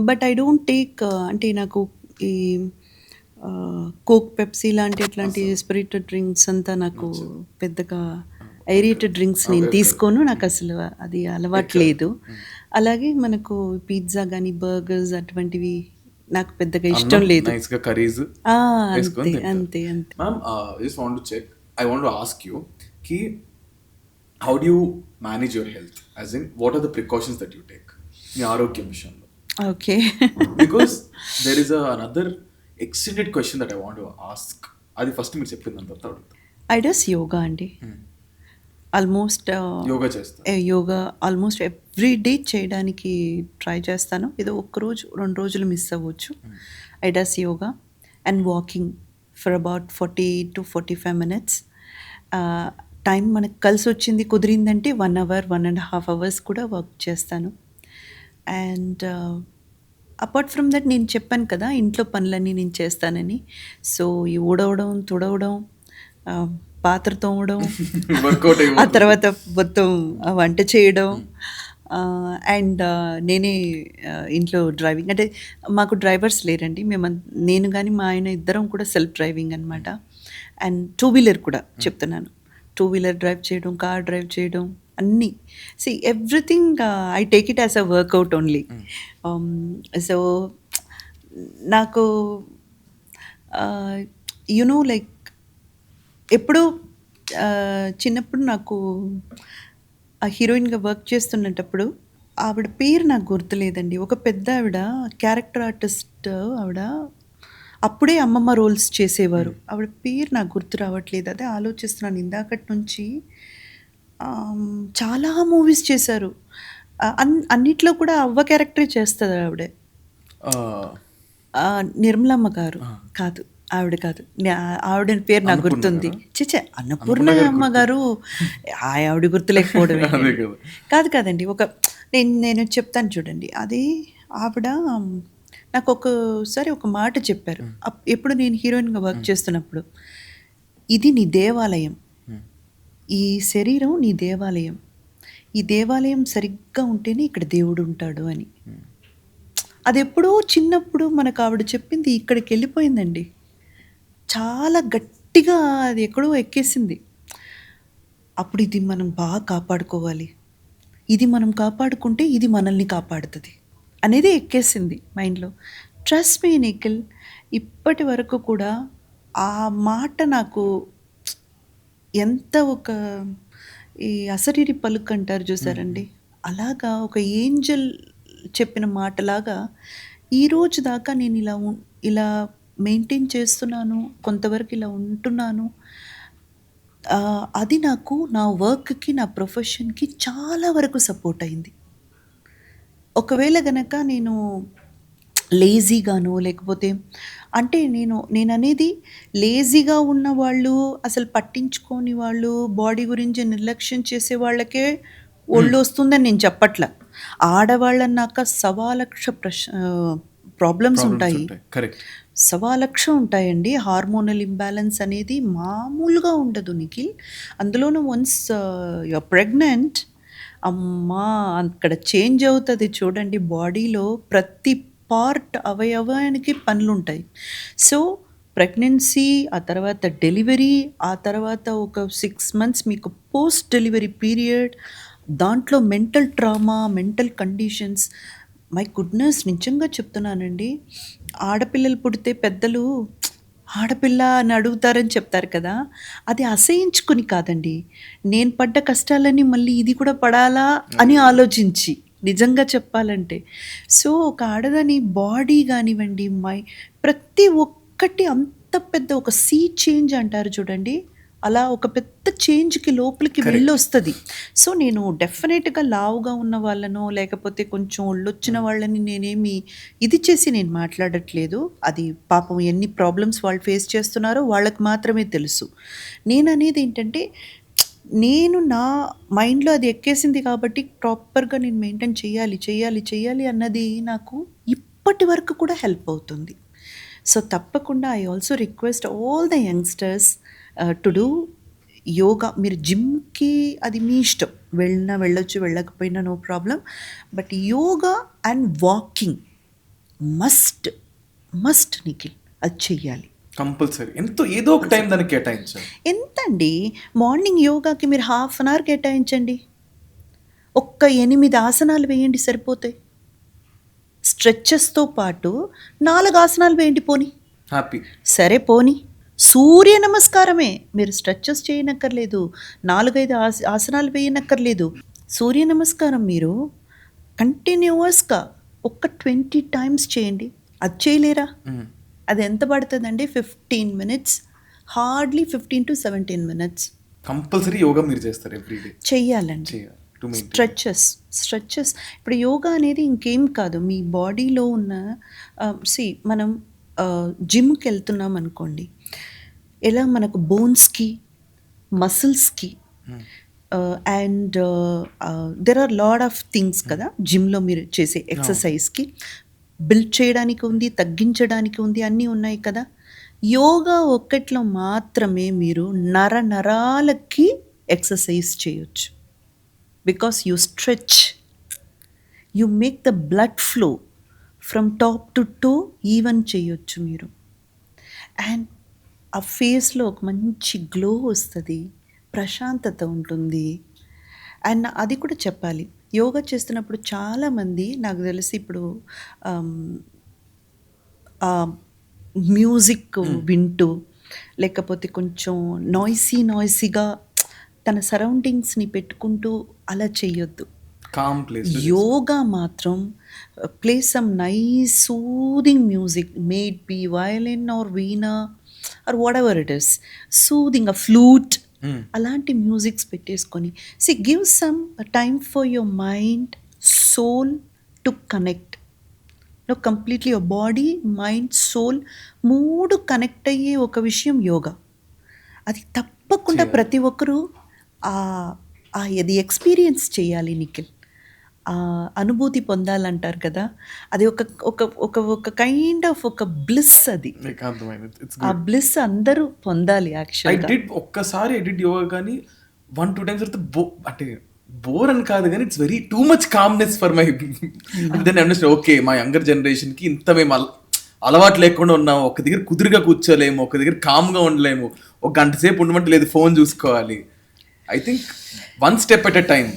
బట్ ఐ డోంట్ టేక్, అంటే నాకు ఈ కోక్, పెప్సీ ఇట్లాంటి స్పిరిటెడ్ డ్రింక్స్ అంతా నాకు పెద్దగా, ఐరేటెడ్ డ్రింక్స్ నేను తీసుకోను, నాకు అసలు అది అలవాట్లేదు. అలాగే మనకు పిజ్జా కానీ బర్గర్స్ అటువంటివి నాకు పెద్దగా ఇష్టం లేదు. అంతే. Ma'am, just want to check, I want to ask you కి how do you manage your health, as in what are the precautions that you take మీ ఆరోగ్యం విషయంలో? Okay, because there is another extended question that I want to ask. అది first మీరు చెప్పింది తర్వాత అడుగుతా. I does yoga అండి. Almost yoga almost every day చేయడానికి ట్రై చేస్తాను. ఏదో 1-2 రోజులు మిస్ అవ్వచ్చు. I does yoga and walking for about 40 to 45 minutes. Time మనకు కలిసి వచ్చింది, కుదిరిందంటే 1 hour, 1.5 hours కూడా వర్క్ చేస్తాను. అండ్ అపార్ట్ ఫ్రమ్ దట్, నేను చెప్పాను కదా ఇంట్లో పనులన్నీ నేను చేస్తానని. సో ఈ ఊడవడం, తుడవడం, పాత్ర తోమడం, ఆ తర్వాత మొత్తం వంట చేయడం, అండ్ నేనే ఇంట్లో డ్రైవింగ్ అంటే మాకు డ్రైవర్స్ లేరండి. నేను కానీ మా ఆయన ఇద్దరం కూడా సెల్ఫ్ డ్రైవింగ్ అనమాట. అండ్ టూ వీలర్ కూడా చెప్తున్నాను. టూ వీలర్ డ్రైవ్ చేయడం, కార్ డ్రైవ్ చేయడం అన్నీ. Everything I take it as a workout only. So నాకు లైక్ ఎప్పుడూ చిన్నప్పుడు నాకు ఆ హీరోయిన్గా వర్క్ చేస్తున్నప్పుడు ఆవిడ పేరు నాకు గుర్తులేదండి. ఒక పెద్ద ఆవిడ క్యారెక్టర్ ఆర్టిస్ట్ ఆవిడ. అప్పుడే అమ్మమ్మ రోల్స్ చేసేవారు. ఆవిడ పేరు నాకు గుర్తు రావట్లేదు. అదే ఆలోచిస్తున్నాను ఇందాకటి నుంచి. చాలా మూవీస్ చేశారు. అన్నిట్లో కూడా అవ్వ క్యారెక్టరే చేస్తుంది ఆవిడ. నిర్మలమ్మ గారు కాదు, ఆవిడ కాదు. ఆవిడ పేరు నాకు గుర్తుంది. అన్నపూర్ణ అమ్మ గారు. ఆవిడ గుర్తు లేకపోవడం కాదండి. నేను చెప్తాను చూడండి. అది ఆవిడ నాకు ఒకసారి ఒక మాట చెప్పారు. ఎప్పుడు నేను హీరోయిన్గా వర్క్ చేస్తున్నప్పుడు, ఇది నీ దేవాలయం, ఈ శరీరం నీ దేవాలయం, ఈ దేవాలయం సరిగ్గా ఉంటేనే ఇక్కడ దేవుడు ఉంటాడు అని. అది ఎప్పుడో చిన్నప్పుడు మనకు ఆవిడ చెప్పింది ఇక్కడికి వెళ్ళిపోయిందండి. చాలా గట్టిగా అది ఎక్కడో ఎక్కేసింది. అప్పుడు ఇది మనం బాగా కాపాడుకోవాలి, ఇది మనం కాపాడుకుంటే ఇది మనల్ని కాపాడుతుంది అనేది ఎక్కేసింది మైండ్లో. ట్రస్ట్ మీ నిఖిల్, ఇప్పటి వరకు కూడా ఆ మాట నాకు ఎంత ఈ అసరీరి పలుకు అంటారు చూసారండి, అలాగా ఒక ఏంజల్ చెప్పిన మాటలాగా ఈరోజు దాకా నేను ఇలా మెయింటైన్ చేస్తున్నాను, కొంతవరకు ఇలా ఉంటున్నాను. అది నాకు నా వర్క్కి, నా ప్రొఫెషన్కి చాలా వరకు సపోర్ట్ అయింది. ఒకవేళ గనక నేను లేజీగాను, లేకపోతే అంటే నేను అనేది లేజీగా ఉన్న వాళ్ళు, అసలు పట్టించుకోని వాళ్ళు, బాడీ గురించి నిర్లక్ష్యం చేసే వాళ్ళకే ఒళ్ళు వస్తుందని నేను చెప్పట్లా. ఆడవాళ్ళన్నాక 1,00,000 ప్రాబ్లమ్స్ ఉంటాయి. 1,00,000 ఉంటాయండి. హార్మోనల్ ఇంబ్యాలెన్స్ అనేది మామూలుగా ఉండదు నిఖిల్. అందులోనూ వన్స్ యూఆర్ ప్రెగ్నెంట్, అమ్మా అక్కడ చేంజ్ అవుతుంది చూడండి. బాడీలో ప్రతి పార్ట్, అవయవానికి పనులుంటాయి. సో ప్రెగ్నెన్సీ, ఆ తర్వాత డెలివరీ, ఆ తర్వాత ఒక 6 months మీకు పోస్ట్ డెలివరీ పీరియడ్, దాంట్లో mental trauma, mental conditions. My goodness, నిజంగా చెప్తున్నానండి. ఆడపిల్లలు పుడితే పెద్దలు ఆడపిల్ల అని అడుగుతారని చెప్తారు కదా, అది అసహించుకుని కాదండి. నేను పడ్డ కష్టాలని మళ్ళీ ఇది కూడా పడాలా అని ఆలోచించి, నిజంగా చెప్పాలంటే. సో ఒక ఆడదాని బాడీ కానివ్వండి, ప్రతి ఒక్కటి అంత పెద్ద ఒక సీ చేంజ్ అంటారు చూడండి, అలా ఒక పెద్ద చేంజ్కి లోపలికి వెళ్ళొస్తుంది. సో నేను డెఫినెట్గా లావుగా ఉన్న వాళ్ళనో, లేకపోతే కొంచెం ఒళ్ళొచ్చిన వాళ్ళని నేనేమి ఇది చేసి నేను మాట్లాడట్లేదు. అది పాపం ఎన్ని ప్రాబ్లమ్స్ వాళ్ళు ఫేస్ చేస్తున్నారో వాళ్ళకి మాత్రమే తెలుసు. నేను అనేది ఏంటంటే, నేను నా మైండ్లో అది ఎక్కేసింది కాబట్టి ప్రాపర్గా నేను మెయింటైన్ చేయాలి అన్నది నాకు ఇప్పటి వరకు కూడా హెల్ప్ అవుతుంది. సో తప్పకుండా I also request all the youngsters to do yoga. మీరు జిమ్కి అది మీ ఇష్టం, వెళ్ళొచ్చు, వెళ్ళకపోయినా no problem. But yoga and walking must Nikhil, అది చెయ్యాలి కంపల్సరీ. ఏదో ఒక టైం దానికి కేటాయించాలి. ఎంత అండి, మార్నింగ్ యోగాకి మీరు 1/2 hour కేటాయించండి. 8 ఆసనాలు వేయండి, సరిపోతాయి. స్ట్రెచెస్తో పాటు 4 ఆసనాలు వేయండి, పోనీ హ్యాపీ. సరే పోనీ సూర్య నమస్కారమే, మీరు స్ట్రెచెస్ చేయనక్కర్లేదు, 4-5 ఆసనాలు వేయనక్కర్లేదు. సూర్య నమస్కారం మీరు కంటిన్యూస్గా 20 times చేయండి. అది చేయలేరా? అది ఎంత పడుతుందండి? 15 minutes, hardly 15 to 17 minutes. Compulsory yoga మీరు చేస్తారు ఎవ్రీడే? చెయ్యాలండి. స్ట్రెచెస్ ఇప్పుడు యోగా అనేది ఇంకేం కాదు, మీ బాడీలో ఉన్న మనం జిమ్కి వెళ్తున్నాం అనుకోండి, ఎలా మనకు బోన్స్కి, మసిల్స్కి and there are lot of things కదా జిమ్లో మీరు చేసే ఎక్సర్సైజ్కి. బిల్డ్ చేయడానికి ఉంది, తగ్గించడానికి ఉంది, అన్నీ ఉన్నాయి కదా. యోగా ఒక్కట్లో మాత్రమే మీరు నరాలకి ఎక్సర్సైజ్ చేయొచ్చు. Because you stretch you make the blood flow from top to toe even చేయొచ్చు మీరు. అండ్ ఆ ఫేస్లో ఒక మంచి గ్లో వస్తుంది, ప్రశాంతత ఉంటుంది. అండ్ అది కూడా చెప్పాలి, యోగా చేస్తున్నప్పుడు చాలామంది నాకు తెలిసి ఇప్పుడు మ్యూజిక్ వింటూ లేకపోతే కొంచెం నాయిసీగా తన సరౌండింగ్స్ని పెట్టుకుంటూ అలా చెయ్యొద్దు. Com place. యోగా మాత్రం play some nice soothing music, maybe violin or veena or whatever it is, soothing a flute, అలాంటి మ్యూజిక్స్ పెట్టేసుకొని give some time for your mind, soul to connect. Completely your body, mind, soul మూడు connect అయ్యే ఒక విషయం యోగా. అది తప్పకుండా ప్రతి ఒక్కరూ అది ఎక్స్పీరియన్స్ చేయాలి నిఖిల్. అనుభూతి పొందాలంటారు కదా, అది ఒక ఒక ఒక ఒక కైండ్ ఆఫ్ ఒక బ్లిస్. అది ఆ బ్లిస్ అందరూ పొందాలి యాక్చువల్గా. ఒక్కసారి ఎడిట్ యోగా కానీ 1-2 times అంటే బోర్ అని కాదు కానీ it's very too much calmness for my. Then understand, okay మా యంగర్ జనరేషన్కి ఇంత మేము అలవాటు లేకుండా ఉన్నాము, ఒక దగ్గర కుదురుగా కూర్చోలేము, ఒక దగ్గర కామ్గా ఉండలేము, ఒక గంట సేపు ఉండమంటే లేదు ఫోన్ చూసుకోవాలి. I think one step at a time.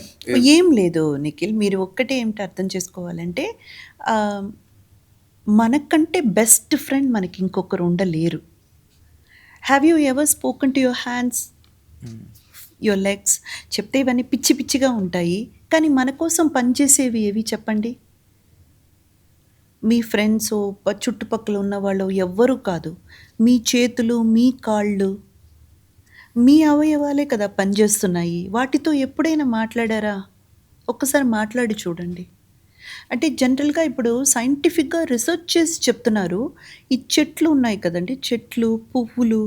ఏం లేదు నిఖిల్, మీరు ఒక్కటే ఏమిటి అర్థం చేసుకోవాలంటే మనకంటే బెస్ట్ ఫ్రెండ్ మనకి ఇంకొకరు ఉండలేరు. Have you ever spoken to your hands, your legs? చెప్తే ఇవన్నీ పిచ్చి పిచ్చిగా ఉంటాయి, కానీ మన కోసం పనిచేసేవి ఏవి చెప్పండి? మీ ఫ్రెండ్స్, చుట్టుపక్కల ఉన్నవాళ్ళు ఎవ్వరూ కాదు, మీ చేతులు, మీ కాళ్ళు, మీ అవయవాలే కదా పనిచేస్తున్నాయి. వాటితో ఎప్పుడైనా మాట్లాడారా? ఒక్కసారి మాట్లాడి చూడండి. అంటే జనరల్గా ఇప్పుడు సైంటిఫిక్గా రీసెర్చ్ చేసి చెప్తున్నారు, ఈ చెట్లు ఉన్నాయి కదండి, చెట్లు, పువ్వులు,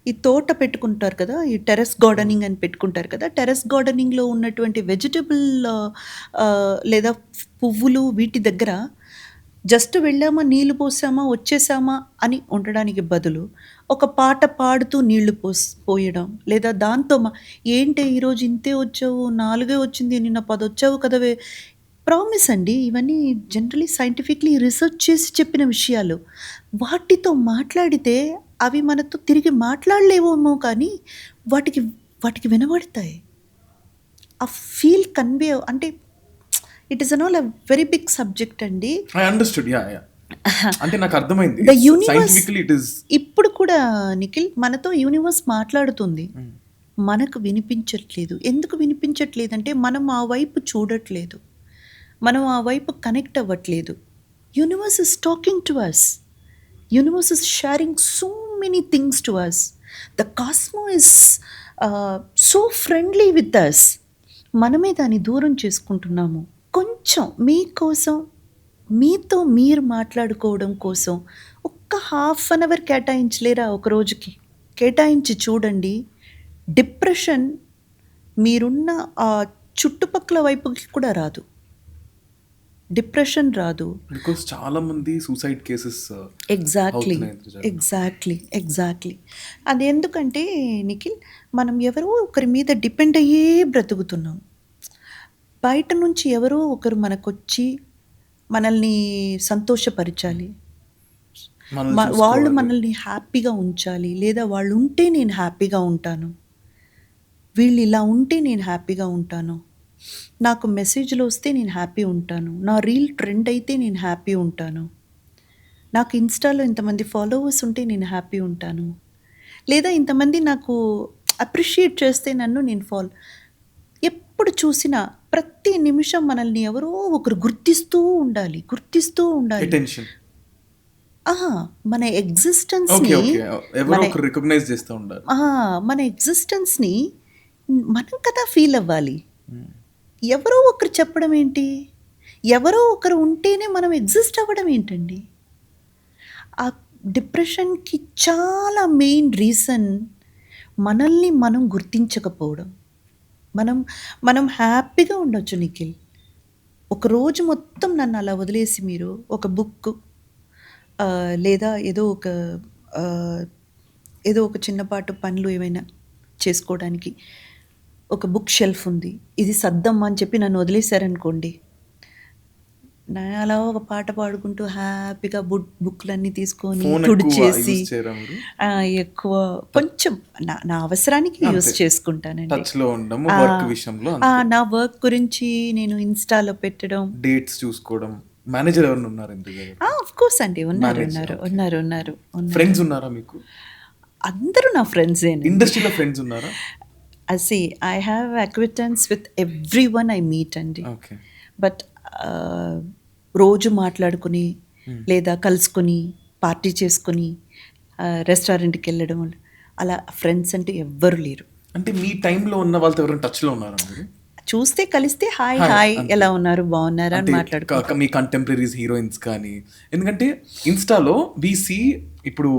ఈ తోట పెట్టుకుంటారు కదా, ఈ టెర్రస్ గార్డెనింగ్ అని పెట్టుకుంటారు కదా, టెర్రస్ గార్డెనింగ్లో ఉన్నటువంటి వెజిటబుల్ లేదా పువ్వులు, వీటి దగ్గర జస్ట్ వెళ్ళామా, నీళ్లు పోసామా, వచ్చేసామా అని ఉండడానికి బదులు ఒక పాట పాడుతూ నీళ్లు పోయడం, లేదా దాంతో ఏంటి ఈరోజు ఇంతే వచ్చావు, 4 వచ్చింది, నిన్న 10 వచ్చావు కదవే. ప్రామిస్ అండి, ఇవన్నీ జనరలీ సైంటిఫిక్లీ రీసెర్చ్ చేసి చెప్పిన విషయాలు. వాటితో మాట్లాడితే అవి మనతో తిరిగి మాట్లాడలేవేమో కానీ వాటికి వినబడతాయి. ఆ ఫీల్ కన్వే అంటే it is all a very big subject అండి. I understood. అంటే నాకు అర్థమైంది. ద యూనివర్స్ ఇప్పుడు కూడా నిఖిల్ మనతో యూనివర్స్ మాట్లాడుతుంది, మనకు వినిపించట్లేదు. ఎందుకు వినిపించట్లేదంటే మనం ఆ వైపు చూడట్లేదు, మనం ఆ వైపు కనెక్ట్ అవ్వట్లేదు. Universe is talking to us, universe is sharing so many things to us. The cosmo is so friendly with us. మనమే దాన్ని దూరం చేసుకుంటున్నాము. కొంచెం మీకోసం, మీతో మీరు మాట్లాడుకోవడం కోసం ఒక్క ½ an hour కేటాయించలేరా? ఒక రోజుకి కేటాయించి చూడండి. డిప్రెషన్ మీరున్న ఆ చుట్టుపక్కల వైపుకి కూడా రాదు, డిప్రెషన్ రాదు. బికాస్ చాలా మంది సూసైడ్ కేసెస్. ఎగ్జాక్ట్లీ. అది ఎందుకంటే నిఖిల్, మనం ఎవరో ఒకరి మీద డిపెండ్ అయ్యే బ్రతుకుతున్నాం. బయట నుంచి ఎవరో ఒకరు మనకొచ్చి మనల్ని సంతోషపరచాలి, వాళ్ళు మనల్ని హ్యాపీగా ఉంచాలి, లేదా వాళ్ళు ఉంటే నేను హ్యాపీగా ఉంటాను, వీళ్ళు ఇలా ఉంటే నేను హ్యాపీగా ఉంటాను, నాకు మెసేజ్లు వస్తే నేను హ్యాపీ ఉంటాను, నా రీల్ ట్రెండ్ అయితే నేను హ్యాపీ ఉంటాను, నాకు ఇన్స్టాలో ఇంతమంది ఫాలోవర్స్ ఉంటే నేను హ్యాపీ ఉంటాను, లేదా ఇంతమంది నాకు అప్రిషియేట్ చేస్తే నేను ఎప్పుడు చూసినా ప్రతి నిమిషం మనల్ని ఎవరో ఒకరు గుర్తిస్తూ ఉండాలి. మన ఎగ్జిస్టెన్స్ని మన ఎగ్జిస్టెన్స్ని మనం కదా ఫీల్ అవ్వాలి. ఎవరో ఒకరు చెప్పడం ఏంటి, ఎవరో ఒకరు ఉంటేనే మనం ఎగ్జిస్ట్ అవ్వడం ఏంటండి? ఆ డిప్రెషన్కి చాలా మెయిన్ రీజన్ మనల్ని మనం గుర్తించకపోవడం. మనం హ్యాపీగా ఉండొచ్చు నిఖిల్, ఒక రోజు మొత్తం నన్ను అలా వదిలేసి మీరు ఒక బుక్ లేదా ఏదో ఒక చిన్నపాటు పనులు ఏమైనా చేసుకోవడానికి ఒక బుక్ షెల్ఫ్ ఉంది, ఇది సర్దమ్మా అని చెప్పి నన్ను వదిలేశారనుకోండి, అలా ఒక పాట పాడుకుంటూ హ్యాపీగా బుక్లన్నీ తీసుకొని ఫోన్ తుడిచేసి యూజ్ చేయరా మీరు? ఎక్కువ కొంచెం నా అవసరానికి యూస్ అంతే. చేసుకుంటానండి. టచ్ లో ఉండము ఆ, వర్క్ విషయంలో. నా వర్క్ గురించి నేను ఇన్స్టాలో పెట్టడం. డేట్స్ చూసుకోవడం. మేనేజర్ ఎవరైనా ఉన్నారు ఇంటి దగ్గర? ఆఫ్ కోర్స్ అండి, ఉన్నారు Manager, ఉన్నారు okay. ఉన్నారు ఉన్నారు ఉన్నారు. ఫ్రెండ్స్ ఉన్నారా మీకు? అందరూ నా ఫ్రెండ్సే. ఇండస్ట్రీలో ఫ్రెండ్స్ ఉన్నారా? I have acquaintance with every one I meet అండి. ఓకే. బట్ రోజు మాట్లాడుకుని లేదా కలుసుకొని పార్టీ చేసుకొని రెస్టారెంట్కి వెళ్ళడం అలా ఫ్రెండ్స్ అంటే ఎవ్వరు లేరు. అంటే మీ టైంలో ఉన్న వాళ్ళతో ఎవరైనా టచ్ లో ఉన్నారా మీరు? చూస్తే కలిస్తే హాయ్ Hi, హాయ్ అంతే. ఎలా ఉన్నారు బాగున్నారా అని అంటే మాట్లాడుకో. మీ కంటెంపరీస్ హీరోయిన్స్ కానీ, ఎందుకంటే ఇన్స్టాలో బీసీ ఇప్పుడు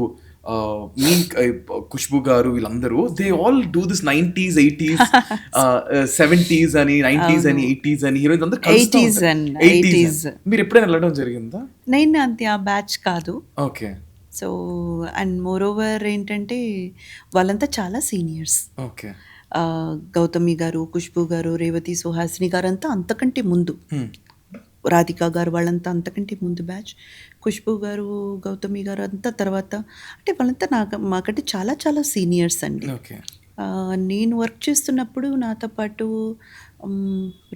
మీ ఖుష్బు గారు వీళ్ళందరూ they all do this 90s 80s 70s అని 90s అని 80s అని హీరోయిన్స్ అందరూ 80s and 80s. మీరు ఎప్పుడైనా వెళ్ళడం జరిగిందా? నేను అంతే ఆ బ్యాచ్ కాదు. Okay. So and more over ఏంటంటే వాళ్ళంతా చాలా సీనియర్స్. ఓకే. గౌతమి గారు, ఖుష్బు గారు, రేవతి, సుహాసిని గారు అంతా అంతకంటే ముందు, రాధిక గారు వాళ్ళంతా అంతకంటే ముందు బ్యాచ్, ఖుష్బు గారు, గౌతమి గారు అంతా తర్వాత. అంటే వాళ్ళంతా మాకంటే చాలా చాలా సీనియర్స్ అండి. ఓకే. నేను వర్క్ చేస్తున్నప్పుడు నాతో పాటు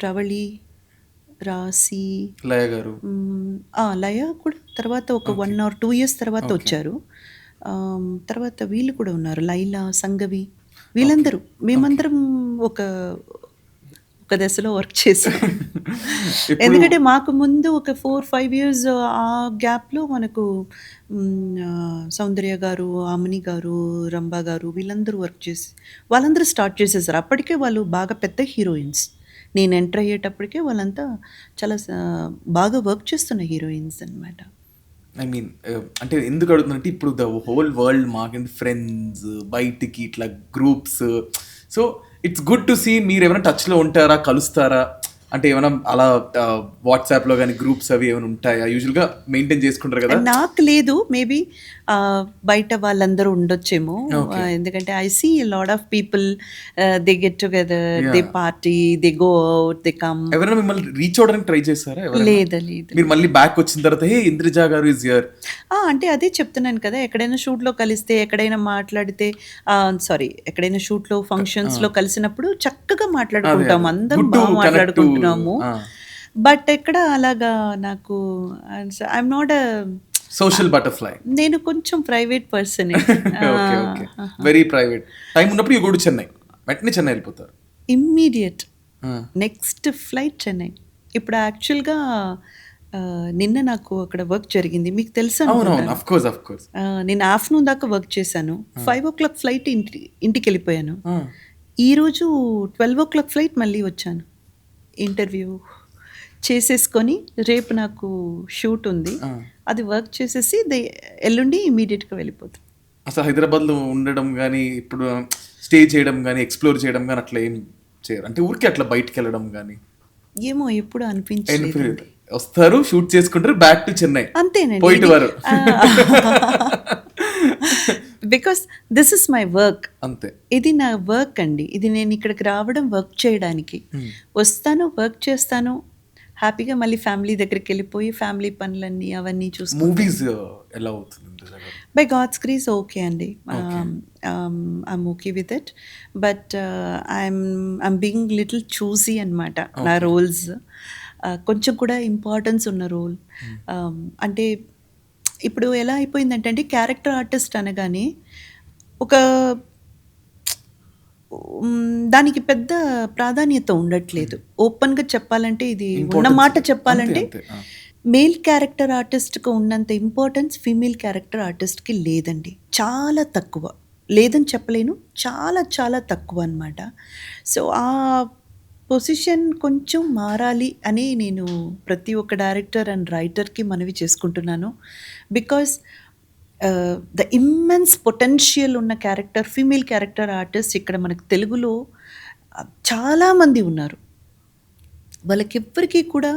రవళి, రాసి, లయ గారు, లయ కూడా తర్వాత ఒక 1 or 2 years తర్వాత వచ్చారు. తర్వాత వీళ్ళు కూడా ఉన్నారు, లైలా, సంగవి, వీళ్ళందరూ మేమందరం ఒక దశలో వర్క్ చేసాం. ఎందుకంటే మాకు ముందు ఒక 4-5 years ఆ గ్యాప్లో మనకు సౌందర్య గారు, ఆమని గారు, రంభా గారు వీళ్ళందరూ వర్క్ చేసి వాళ్ళందరూ స్టార్ట్ చేసేసారు. అప్పటికే వాళ్ళు బాగా పెద్ద హీరోయిన్స్. నేను ఎంటర్ అయ్యేటప్పటికే వాళ్ళంతా చాలా బాగా వర్క్ చేస్తున్న హీరోయిన్స్ అనమాట. ఐ మీన్ అంటే ఎందుకు అడుగుతుందంటే ఇప్పుడు ద హోల్ వరల్డ్ మాకంటే ఫ్రెండ్స్ బయటికి ఇట్లా groups, so it's good to see మీరు ఏమైనా టచ్లో ఉంటారా, కలుస్తారా? అంటే ఏమైనా అలా వాట్సాప్లో కానీ గ్రూప్స్ అవి ఏమైనా ఉంటాయా? యూజువల్గా మెయింటైన్ చేసుకుంటారు కదా. నాకు లేదు, మేబీ బయట వాళ్ళందరూ ఉండొచ్చేమో. ఎందుకంటే I see lot of people, they get together, they party, they go out, they come. ఎవరైనా మిమ్మల్ని రీచ్ అవడానికి ట్రై చేస్తారా? లేదు. మీరు మళ్ళీ బ్యాక్ వచ్చిన తర్వాత హే ఇంద్రజా గారు ఇస్ హియర్ అంటే అదే చెప్తున్నాను కదా, ఎక్కడైనా షూట్లో కలిస్తే, ఎక్కడైనా మాట్లాడితే, ఎక్కడైనా షూట్లో ఫంక్షన్స్లో కలిసినప్పుడు చక్కగా మాట్లాడుకుంటాం, అందరం బాగా మాట్లాడుకుంటున్నాము. బట్ ఎక్కడ అలాగా నాకు ఐఎమ్ నాట్ సోషల్ బటర్ఫ్లై. నేను కొంచెం private person. Very private. Time ఉన్నప్పుడు యూ గో టు చెన్నై, వెంటనే చెన్నై వెళ్ళిపోతారు. Immediate next flight Chennai. ఇప్పుడు యాక్చువల్గా నిన్న నాకు అక్కడ వర్క్ జరిగింది, మీకు తెలుసా? నేను ఆఫ్టర్నూన్ దాకా వర్క్ చేశాను. 5 o'clock ఫ్లైట్ ఇంటికి వెళ్ళిపోయాను. ఈరోజు 12 o'clock ఫ్లైట్ మళ్ళీ వచ్చాను. ఇంటర్వ్యూ చేసేసుకొని రేపు నాకు షూట్ ఉంది, అది వర్క్ చేసేసి ఎల్లుండి ఇమీడియట్గా వెళ్ళిపోతాను. అసలు హైదరాబాద్లో ఉండడం కానీ ఇప్పుడు స్టే చేయడం కానీ ఎక్స్ప్లోర్ చేయడం కానీ అట్లా ఏం చేయరు? అంటే ఊరికి అట్లా బయటికి వెళ్ళడం కానీ ఏమో ఎప్పుడు అనిపించలేదు. వస్తారు, షూట్ చేసుకుంటారు, బ్యాక్ టు చెన్నై, అంతేనండి. పోయిట్ వారు. Because this is my work. అంతే, ఇది నా వర్క్ అండి. ఇది నేను ఇక్కడికి రావడం వర్క్ చేయడానికి. వస్తాను, వర్క్ చేస్తాను, హ్యాపీగా మళ్ళీ ఫ్యామిలీ దగ్గరికి వెళ్ళిపోయి ఫ్యామిలీ పనులన్నీ అవన్నీ చూసుకుంటాను. మూవీస్ ఎలా అవుతుంది? బై గాడ్స్ గ్రేస్ ఓకే అండి, I'm okay with it. But I'm being little choosy అనమాట. నా రోల్స్ కొంచెం కూడా ఇంపార్టెన్స్ ఉన్న రోల్. అంటే ఇప్పుడు ఎలా అయిపోయిందంటే అండి, క్యారెక్టర్ ఆర్టిస్ట్ అనగానే ఒక దానికి పెద్ద ప్రాధాన్యత ఉండట్లేదు. ఓపెన్గా చెప్పాలంటే, ఇది ఉన్న మాట చెప్పాలంటే, మేల్ క్యారెక్టర్ ఆర్టిస్ట్కి ఉన్నంత ఇంపార్టెన్స్ ఫీమేల్ క్యారెక్టర్ ఆర్టిస్ట్కి లేదండి. చాలా తక్కువ, లేదని చెప్పలేను, చాలా చాలా తక్కువ అనమాట. సో ఆ పొజిషన్ కొంచెం మారాలి అని నేను ప్రతి ఒక్క డైరెక్టర్ అండ్ రైటర్కి మనవి చేసుకుంటున్నాను. బికాస్ ద ఇమ్మెన్స్ పొటెన్షియల్ ఉన్న క్యారెక్టర్, ఫీమేల్ క్యారెక్టర్ ఆర్టిస్ట్ ఇక్కడ మనకు తెలుగులో చాలామంది ఉన్నారు. వాళ్ళకి ఎవ్వరికీ కూడా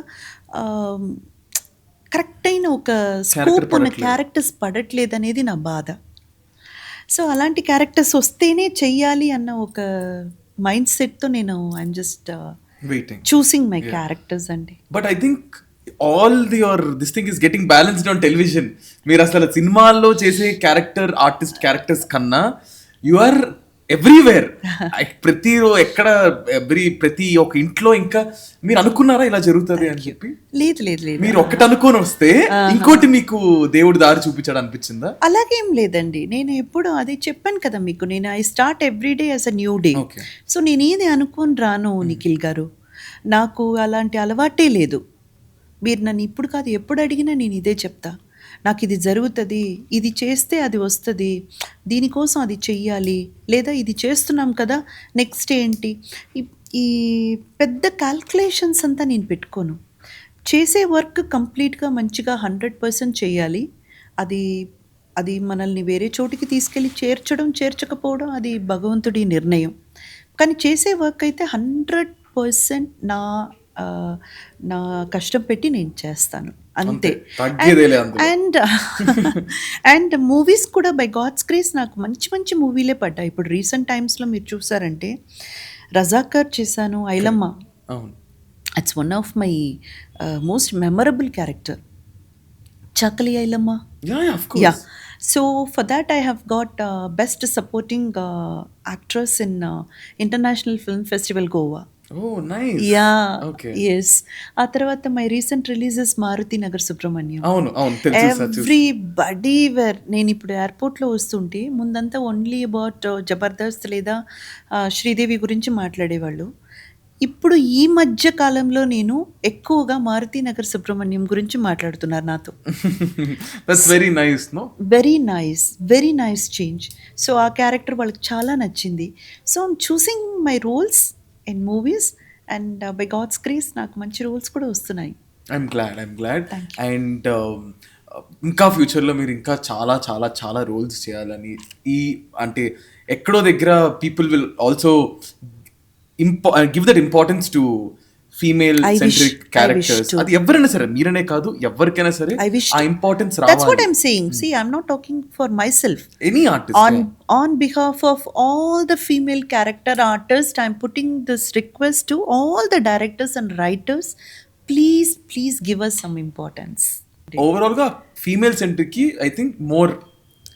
కరెక్ట్ అయిన ఒక స్కోప్ ఉన్న క్యారెక్టర్స్ పడట్లేదు అనేది నా బాధ. సో అలాంటి క్యారెక్టర్స్ వస్తేనే చెయ్యాలి అన్న ఒక మైండ్ సెట్తో నేను I'm just choosing my characters అండి. But I think all your this thing is getting balanced on television. మీరు అసలు సినిమాల్లో చేసే ఆర్టిస్ట్ క్యారెక్టర్స్ కన్నా యు ఆర్ ఎవ్రీవేర్. ప్రతి ఎక్కడ ప్రతి ఒక్క ఇంట్లో. ఇంకా మీరు అనుకున్నారా ఇలా జరుగుతుంది అని చెప్పి? లేదు లేదు లేదు, మీరు ఒక్కటి అనుకొని వస్తే ఇంకోటి మీకు దేవుడు దారి చూపించాడు అనిపించిందా? అలాగేం లేదండి. నేను ఎప్పుడు అది చెప్పాను కదా మీకు, నేను I start everyday as a new day. Okay. So నేను ఏది అనుకోని రాను నిఖిల్ గారు, నాకు అలాంటి అలవాటే లేదు. మీరు నన్ను ఇప్పుడు కాదు ఎప్పుడు అడిగినా నేను ఇదే చెప్తా, నాకు ఇది జరుగుతుంది, ఇది చేస్తే అది వస్తుంది, దీనికోసం అది చెయ్యాలి, లేదా ఇది చేస్తున్నాం కదా నెక్స్ట్ ఏంటి, ఈ పెద్ద క్యాల్కులేషన్స్ అంతా నేను పెట్టుకోను. చేసే వర్క్ కంప్లీట్గా మంచిగా 100% చేయాలి. అది అది మనల్ని వేరే చోటికి తీసుకెళ్ళి చేర్చకపోవడం అది భగవంతుడి నిర్ణయం. కానీ చేసే వర్క్ అయితే 100% నా కష్టం పెట్టి నేను చేస్తాను అంతే. తగ్గేదేలే అందులో. అండ్ మూవీస్ కూడా బై గాడ్స్ గ్రేస్ నాకు మంచి మంచి మూవీలే పడ్డాయి. ఇప్పుడు రీసెంట్ టైమ్స్లో మీరు చూసారంటే రజాకర్ చేశాను, ఐలమ్మ. అవును. It's one of my most memorable character, Chakali Ailamma. Of course. Yeah. So for that I have got best supporting actress in International Film Festival Goa. Oh, nice. Yeah. Okay. Yes. ఆ తర్వాత my recent releases Maruthi Nagar Subramanyam. అవును తెలుసు. Everybody where. నేను ఇప్పుడు ఎయిర్పోర్ట్లో వస్తుంటే ముందంతా only about Jabardasth లేదా శ్రీదేవి గురించి మాట్లాడేవాళ్ళు. ఇప్పుడు ఈ మధ్య కాలంలో నేను ఎక్కువగా మారుతి నగర్ సుబ్రహ్మణ్యం గురించి మాట్లాడుతున్నారు నాతో. That's very nice, no? Very nice change. So ఆ క్యారెక్టర్ వాళ్ళకి చాలా నచ్చింది. So I'm choosing my roles in movies and by God's grace నాకు మంచి రోల్స్ కూడా వస్తున్నాయి. I'm glad. అండ్ ఇంకా ఫ్యూచర్లో మీరు ఇంకా చాలా చాలా చాలా రోల్స్ చేయాలని, అంటే ఎక్కడో దగ్గర people will also give that importance to female centric characters. అది ఎవరైనా సరే, మీరనే కాదు ఎవరికైనా సరే ఆ ఇంపార్టెన్స్ రావాలి. That's what I'm saying. See, I'm not talking for myself. Any artist. On behalf of all the female character artists, I'm putting this request to all the directors and writers. Please give us some importance. Overall గా female centric కి I think more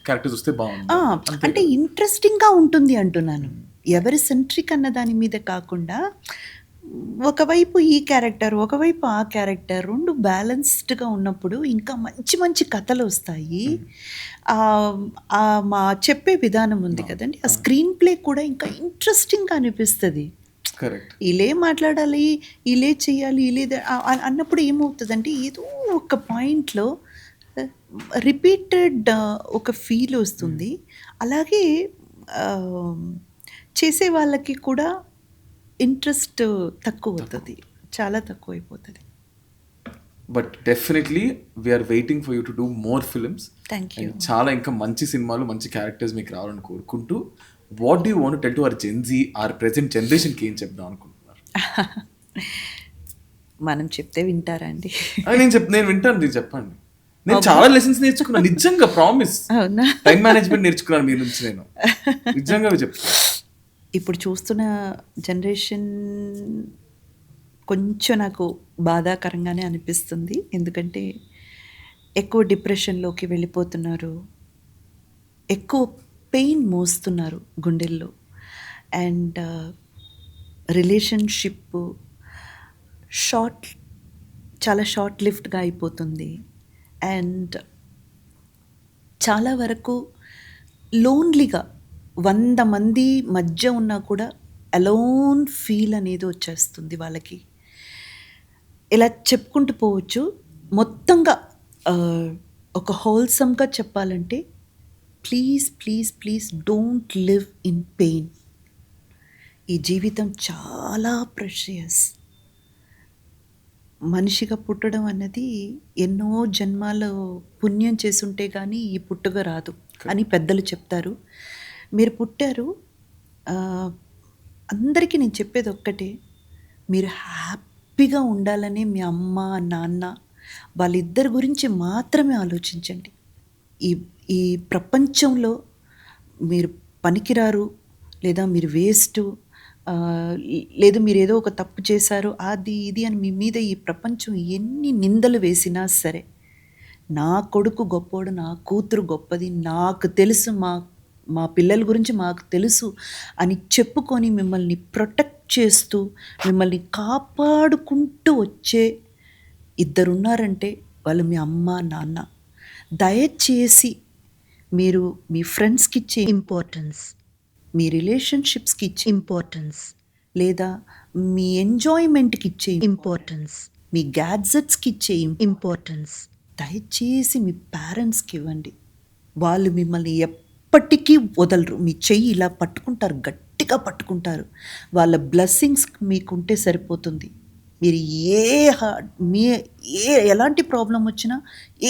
characters వస్తే బాగుంటుంది. అంటే interesting గా ఉంటుంది అంటున్నాను. ఎవరి centric అన్న దాని మీద కాకుండా ఒకవైపు ఈ క్యారెక్టర్ ఒకవైపు ఆ క్యారెక్టర్ రెండు బ్యాలెన్స్డ్గా ఉన్నప్పుడు ఇంకా మంచి మంచి కథలు వస్తాయి. మా చెప్పే విధానం ఉంది కదండి, ఆ స్క్రీన్ ప్లే కూడా ఇంకా ఇంట్రెస్టింగ్గా అనిపిస్తుంది. ఇలే మాట్లాడాలి, ఇలే చేయాలి, ఇలే అన్నప్పుడు ఏమవుతుందంటే ఏదో ఒక పాయింట్లో రిపీటెడ్ ఒక ఫీల్ వస్తుంది. అలాగే చేసే వాళ్ళకి కూడా ఇంట్రెస్ట్ తక్కువ అవుతుంది, చాలా తక్కువ అయిపోతుంది. But definitely we're waiting for you to do more films. Thank you. చాలా ఇంకా మంచి సినిమాలు, మంచి క్యారెక్టర్స్ మీకు రావాలని కోరుకుంటూ, what do you want to tell to our Gen Z, or present జనరేషన్కి ఏం చెప్దాం అనుకుంటున్నారు? మనం చెప్తే వింటారా అండి? నేను వింటాను, మీరు చెప్పండి. నేను చాలా లెసన్స్ నేర్చుకున్నాను నిజంగా, ప్రామిస్. అవునా? టైం మేనేజ్మెంట్ నేర్చుకున్నాను మీ నుంచి. నేను నిజంగా చెప్తాను. ఇప్పుడు చూస్తున్న జనరేషన్ కొంచెం నాకు బాధాకరంగానే అనిపిస్తుంది. ఎందుకంటే ఎక్కువ డిప్రెషన్లోకి వెళ్ళిపోతున్నారు, ఎక్కువ పెయిన్ మోస్తున్నారు గుండెల్లో. అండ్ రిలేషన్షిప్ చాలా షార్ట్ లిఫ్ట్గా అయిపోతుంది. అండ్ చాలా వరకు లోన్లీగా 100 మంది మధ్య ఉన్నా కూడా అలోన్ ఫీల్ అనేది వచ్చేస్తుంది వాళ్ళకి. ఇలా చెప్పుకుంటూ పోవచ్చు. మొత్తంగా ఒక హోల్సమ్గా చెప్పాలంటే please don't live in pain. ఈ జీవితం చాలా ప్రెషియస్. మనిషిగా పుట్టడం అన్నది ఎన్నో జన్మాలు పుణ్యం చేసుంటే కానీ ఈ పుట్టుక రాదు అని పెద్దలు చెప్తారు. మీరు పుట్టారు. అందరికీ నేను చెప్పేది ఒక్కటే, మీరు హ్యాపీగా ఉండాలని మీ అమ్మ నాన్న వాళ్ళిద్దరి గురించి మాత్రమే ఆలోచించండి. ఈ ప్రపంచంలో మీరు పనికిరారు లేదా మీరు వేస్ట్, లేదు మీరేదో ఒక తప్పు చేశారు అది ఇది అని మీ మీద ఈ ప్రపంచం ఎన్ని నిందలు వేసినా సరే, నా కొడుకు గొప్పోడు, నా కూతురు గొప్పది, నాకు తెలుసు, మా పిల్లల గురించి మాకు తెలుసు అని చెప్పుకొని మిమ్మల్ని ప్రొటెక్ట్ చేస్తూ మిమ్మల్ని కాపాడుకుంటూ వచ్చే ఇద్దరున్నారంటే వాళ్ళు మీ అమ్మ నాన్న. దయచేసి మీరు మీ ఫ్రెండ్స్కి ఇచ్చే ఇంపార్టెన్స్, మీ రిలేషన్షిప్స్కి ఇచ్చే ఇంపార్టెన్స్, లేదా మీ ఎంజాయ్మెంట్కి ఇచ్చే ఇంపార్టెన్స్, మీ గ్యాడ్జెట్స్కి ఇచ్చే ఇంపార్టెన్స్ దయచేసి మీ పేరెంట్స్కి ఇవ్వండి. వాళ్ళు మిమ్మల్ని ఎప్పటికీ వదలరు. మీ చెయ్యి ఇలా పట్టుకుంటారు, గట్టిగా పట్టుకుంటారు. వాళ్ళ బ్లెస్సింగ్స్ మీకుంటే సరిపోతుంది. మీరు ఎలాంటి ప్రాబ్లం వచ్చినా,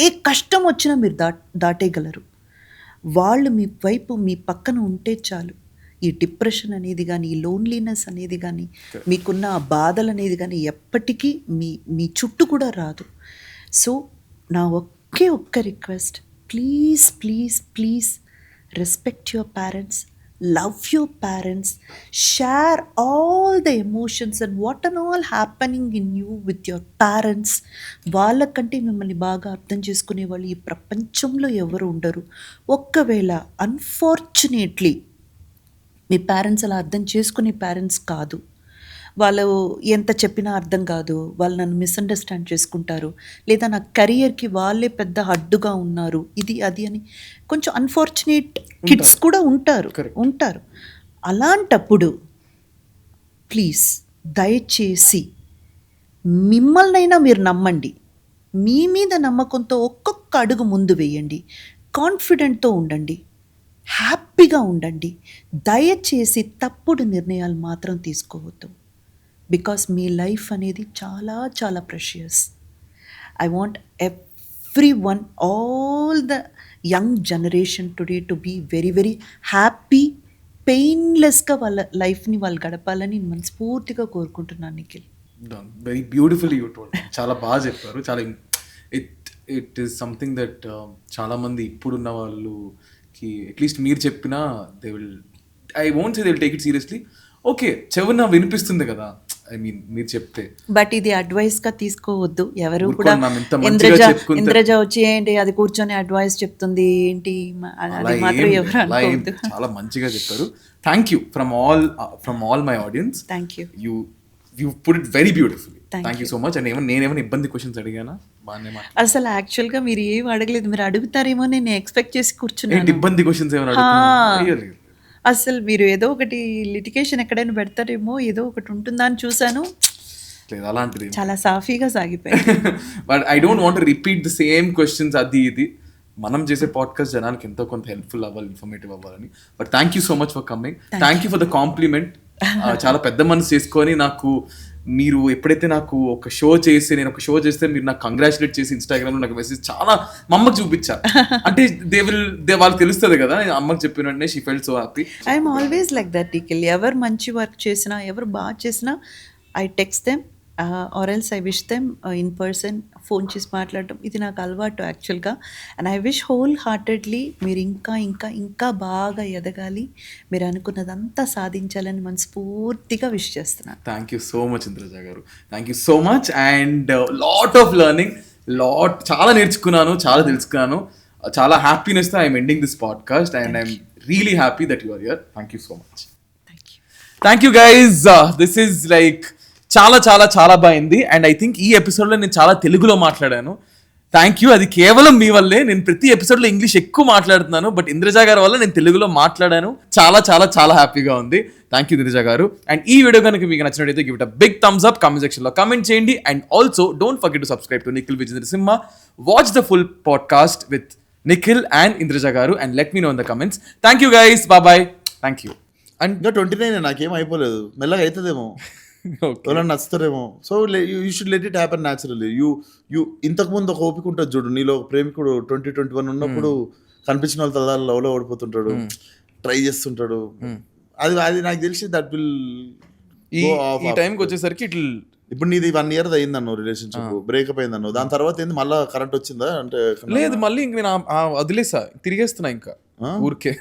ఏ కష్టం వచ్చినా మీరు దాటేయగలరు. వాళ్ళు మీ వైపు మీ పక్కన ఉంటే చాలు. ఈ డిప్రెషన్ అనేది కానీ, ఈ లోన్లీనెస్ అనేది కానీ, మీకున్న ఆ బాధలు అనేది కానీ ఎప్పటికీ మీ చుట్టూ కూడా రాదు. సో నా ఒక్క request, please please please respect your parents, love your parents, share all the emotions and what and all happening in you with your parents. వాళ్ళకంటే మిమ్మల్ని బాగా అర్థం చేసుకునే వాళ్ళు ఈ ప్రపంచంలో ఎవరు ఉండరు. ఒక్కవేళ అన్ఫార్చునేట్లీ మీ పేరెంట్స్ అలా అర్థం చేసుకునే పేరెంట్స్ కాదు, వాళ్ళు ఎంత చెప్పినా అర్థం కాదు, వాళ్ళు నన్ను మిస్అండర్స్టాండ్ చేసుకుంటారు, లేదా నా కెరియర్కి వాళ్ళే పెద్ద అడ్డుగా ఉన్నారు, ఇది అది అని కొంచెం అన్ఫార్చునేట్ కిడ్స్ కూడా ఉంటారు. అలాంటప్పుడు ప్లీజ్ దయచేసి మిమ్మల్నైనా మీరు నమ్మండి. మీ మీద నమ్మకంతో ఒక్కొక్క అడుగు ముందు వేయండి. కాన్ఫిడెంట్తో ఉండండి, హ్యాపీగా ఉండండి. దయచేసి తప్పుడు నిర్ణయాలు మాత్రం తీసుకోవద్దు. బికాస్ మీ లైఫ్ అనేది చాలా చాలా precious. I want every one, all the young generation today to be very very happy, పెయిన్లెస్గా వాళ్ళ లైఫ్ని వాళ్ళు గడపాలని మనస్ఫూర్తిగా కోరుకుంటున్నాను. Nikhil, very beautifully you told. చాలా బాగా చెప్పారు. చాలా ఇట్ ఈస్ సంథింగ్ దట్ చాలామంది ఇప్పుడున్న వాళ్ళకి అట్లీస్ట్ మీరు చెప్పినా they will, I won't say they will take it seriously. Okay, చెవున వినిపిస్తుంది కదా, ఐ మీన్ మీరు చెప్తే. బట్ ఇది అడ్వైస్ గా తీసుకోవద్దు. ఎవరు కూడా ఇంద్రజ వచ్చి ఏంటి అది కూర్చొని అడ్వైస్ చెప్తుంది ఏంటి, అది మాత్రం ఎవరు అనుకోవద్దు. చాలా మంచిగా చెప్పారు. Thank you from all my audience. Thank you. You put it very beautifully. Thank you so much. And నేనేమైనా ఇబ్బంది క్వశ్చన్స్ అడిగానా? అసలు యాక్చువల్గా మీరు ఏం అడగలేదు, మీరు అడుగుతారేమో నేను ఎక్స్పెక్ట్ చేసి కూర్చున్నాను. ఇబ్బంది క్వశ్చన్స్ ఏమైనా అడుగుతారు? అసలు మీరు ఏదో ఒకటి లిటిగేషన్ ఎక్కడైనా పెడతారేమో, ఏదో ఒకటి ఉంటుందా అని చూసాను. అలాంటిది చాలా సాఫీగా సాగిపోయింది. But I don't want repeat the same questions. అది ఇది మనం చేసే పాడ్కాస్ట్ జనానికి ఎంతో కొంత హెల్ప్ఫుల్ అవ్వాలి, ఇన్ఫర్మేటివ్ అవ్వాలని. But thank you so much for coming. Thank you for the complement. చాలా పెద్ద మనసు చేసుకొని నాకు మీరు ఎప్పుడైతే నాకు ఒక షో చేసి, నేను ఒక షో చేస్తే మీరు నాకు కంగ్రాచులేట్ చేసి ఇన్స్టాగ్రామ్లో నాకు మెసేజ్ చాలా మా అమ్మకి చూపించా. అంటే వాళ్ళకి తెలుస్తుంది కదా, నేను అమ్మకి చెప్పిన వెంటనే she felt so happy. I'm always like that Nikhil. ఎవరు మంచి వర్క్ చేసినా, ఎవరు బాగా చేసినా I text them or else I wish them in person. Phone చేసి మాట్లాడటం ఇది నాకు అలవాటు యాక్చువల్గా. And I wish whole heartedly మీరు ఇంకా ఇంకా ఇంకా బాగా ఎదగాలి, మీరు అనుకున్నదంతా సాధించాలని మనస్ఫూర్తిగా విష్ చేస్తున్నాను. Thank you so much Indraja garu. Thank you so much. And lot of learning, చాలా నేర్చుకున్నాను, చాలా తెలుసుకున్నాను. చాలా హ్యాపీనెస్తో I'm ending this podcast and I'm really happy that you are here. Thank you so much. Thank you guys. This is like చాలా చాలా చాలా బాగుంది. అండ్ ఐ థింక్ ఈ ఎపిసోడ్లో నేను చాలా తెలుగులో మాట్లాడాను. Thank you. అది కేవలం మీ వల్లే. నేను ప్రతి ఎపిసోడ్లో ఇంగ్లీష్ ఎక్కువ మాట్లాడుతున్నాను, బట్ ఇంద్రజ గారి వల్ల నేను తెలుగులో మాట్లాడాను. చాలా చాలా చాలా హ్యాపీగా ఉంది. Thank you Indraja garu. And ఈ వీడియో కనుక మీకు నచ్చినట్టయితే give it a big thumbs up, comment సెక్షన్లో కామెంట్ చేయండి. And also don't forget to subscribe to Nikhil Vijendra Simha. Watch the full podcast with Nikhil and Indraja garu and let me know in the comments. Thank you guys, bye. Thank you. And ఇంకా 29 నాకేం అయిపోలేదు, మెల్లగా అవుతుందేమో, ఎవరైనా నచ్చుతారేమో. So you should let it happen naturally. You ఇంతకుముందు ఒక ఓపిక ఉంటుంది చూడు, నీలో ప్రేమికుడు 2021 ఉన్నప్పుడు కనిపించిన వాళ్ళ తల్లాలు లవ్లో ఓడిపోతుంటాడు, ట్రై చేస్తుంటాడు. అది నాకు తెలిసి దట్ విల్ ఈ టైంకి వచ్చేసరికి ఇప్పుడు నీది 1 year అయింది అన్నావు, రిలేషన్షిప్ బ్రేకప్ అయింది అన్నావు, దాని తర్వాత ఏంది మళ్ళీ కరెంట్ వచ్చిందా? అంటే లేదు, మళ్ళీ ఇంక నేను వదిలేసా, తిరిగేస్తున్నా ఇంకా ఊరికే.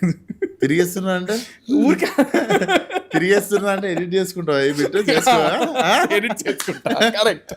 తిరిగేస్తున్నా అంటే ఊరికే తిరిగేస్తున్నా అంటే ఎడిట్ చేసుకుంటావా? ఏ బిట్ చేసుకోవా? ఎడిట్ చేసుకుంటా. కరెక్ట్.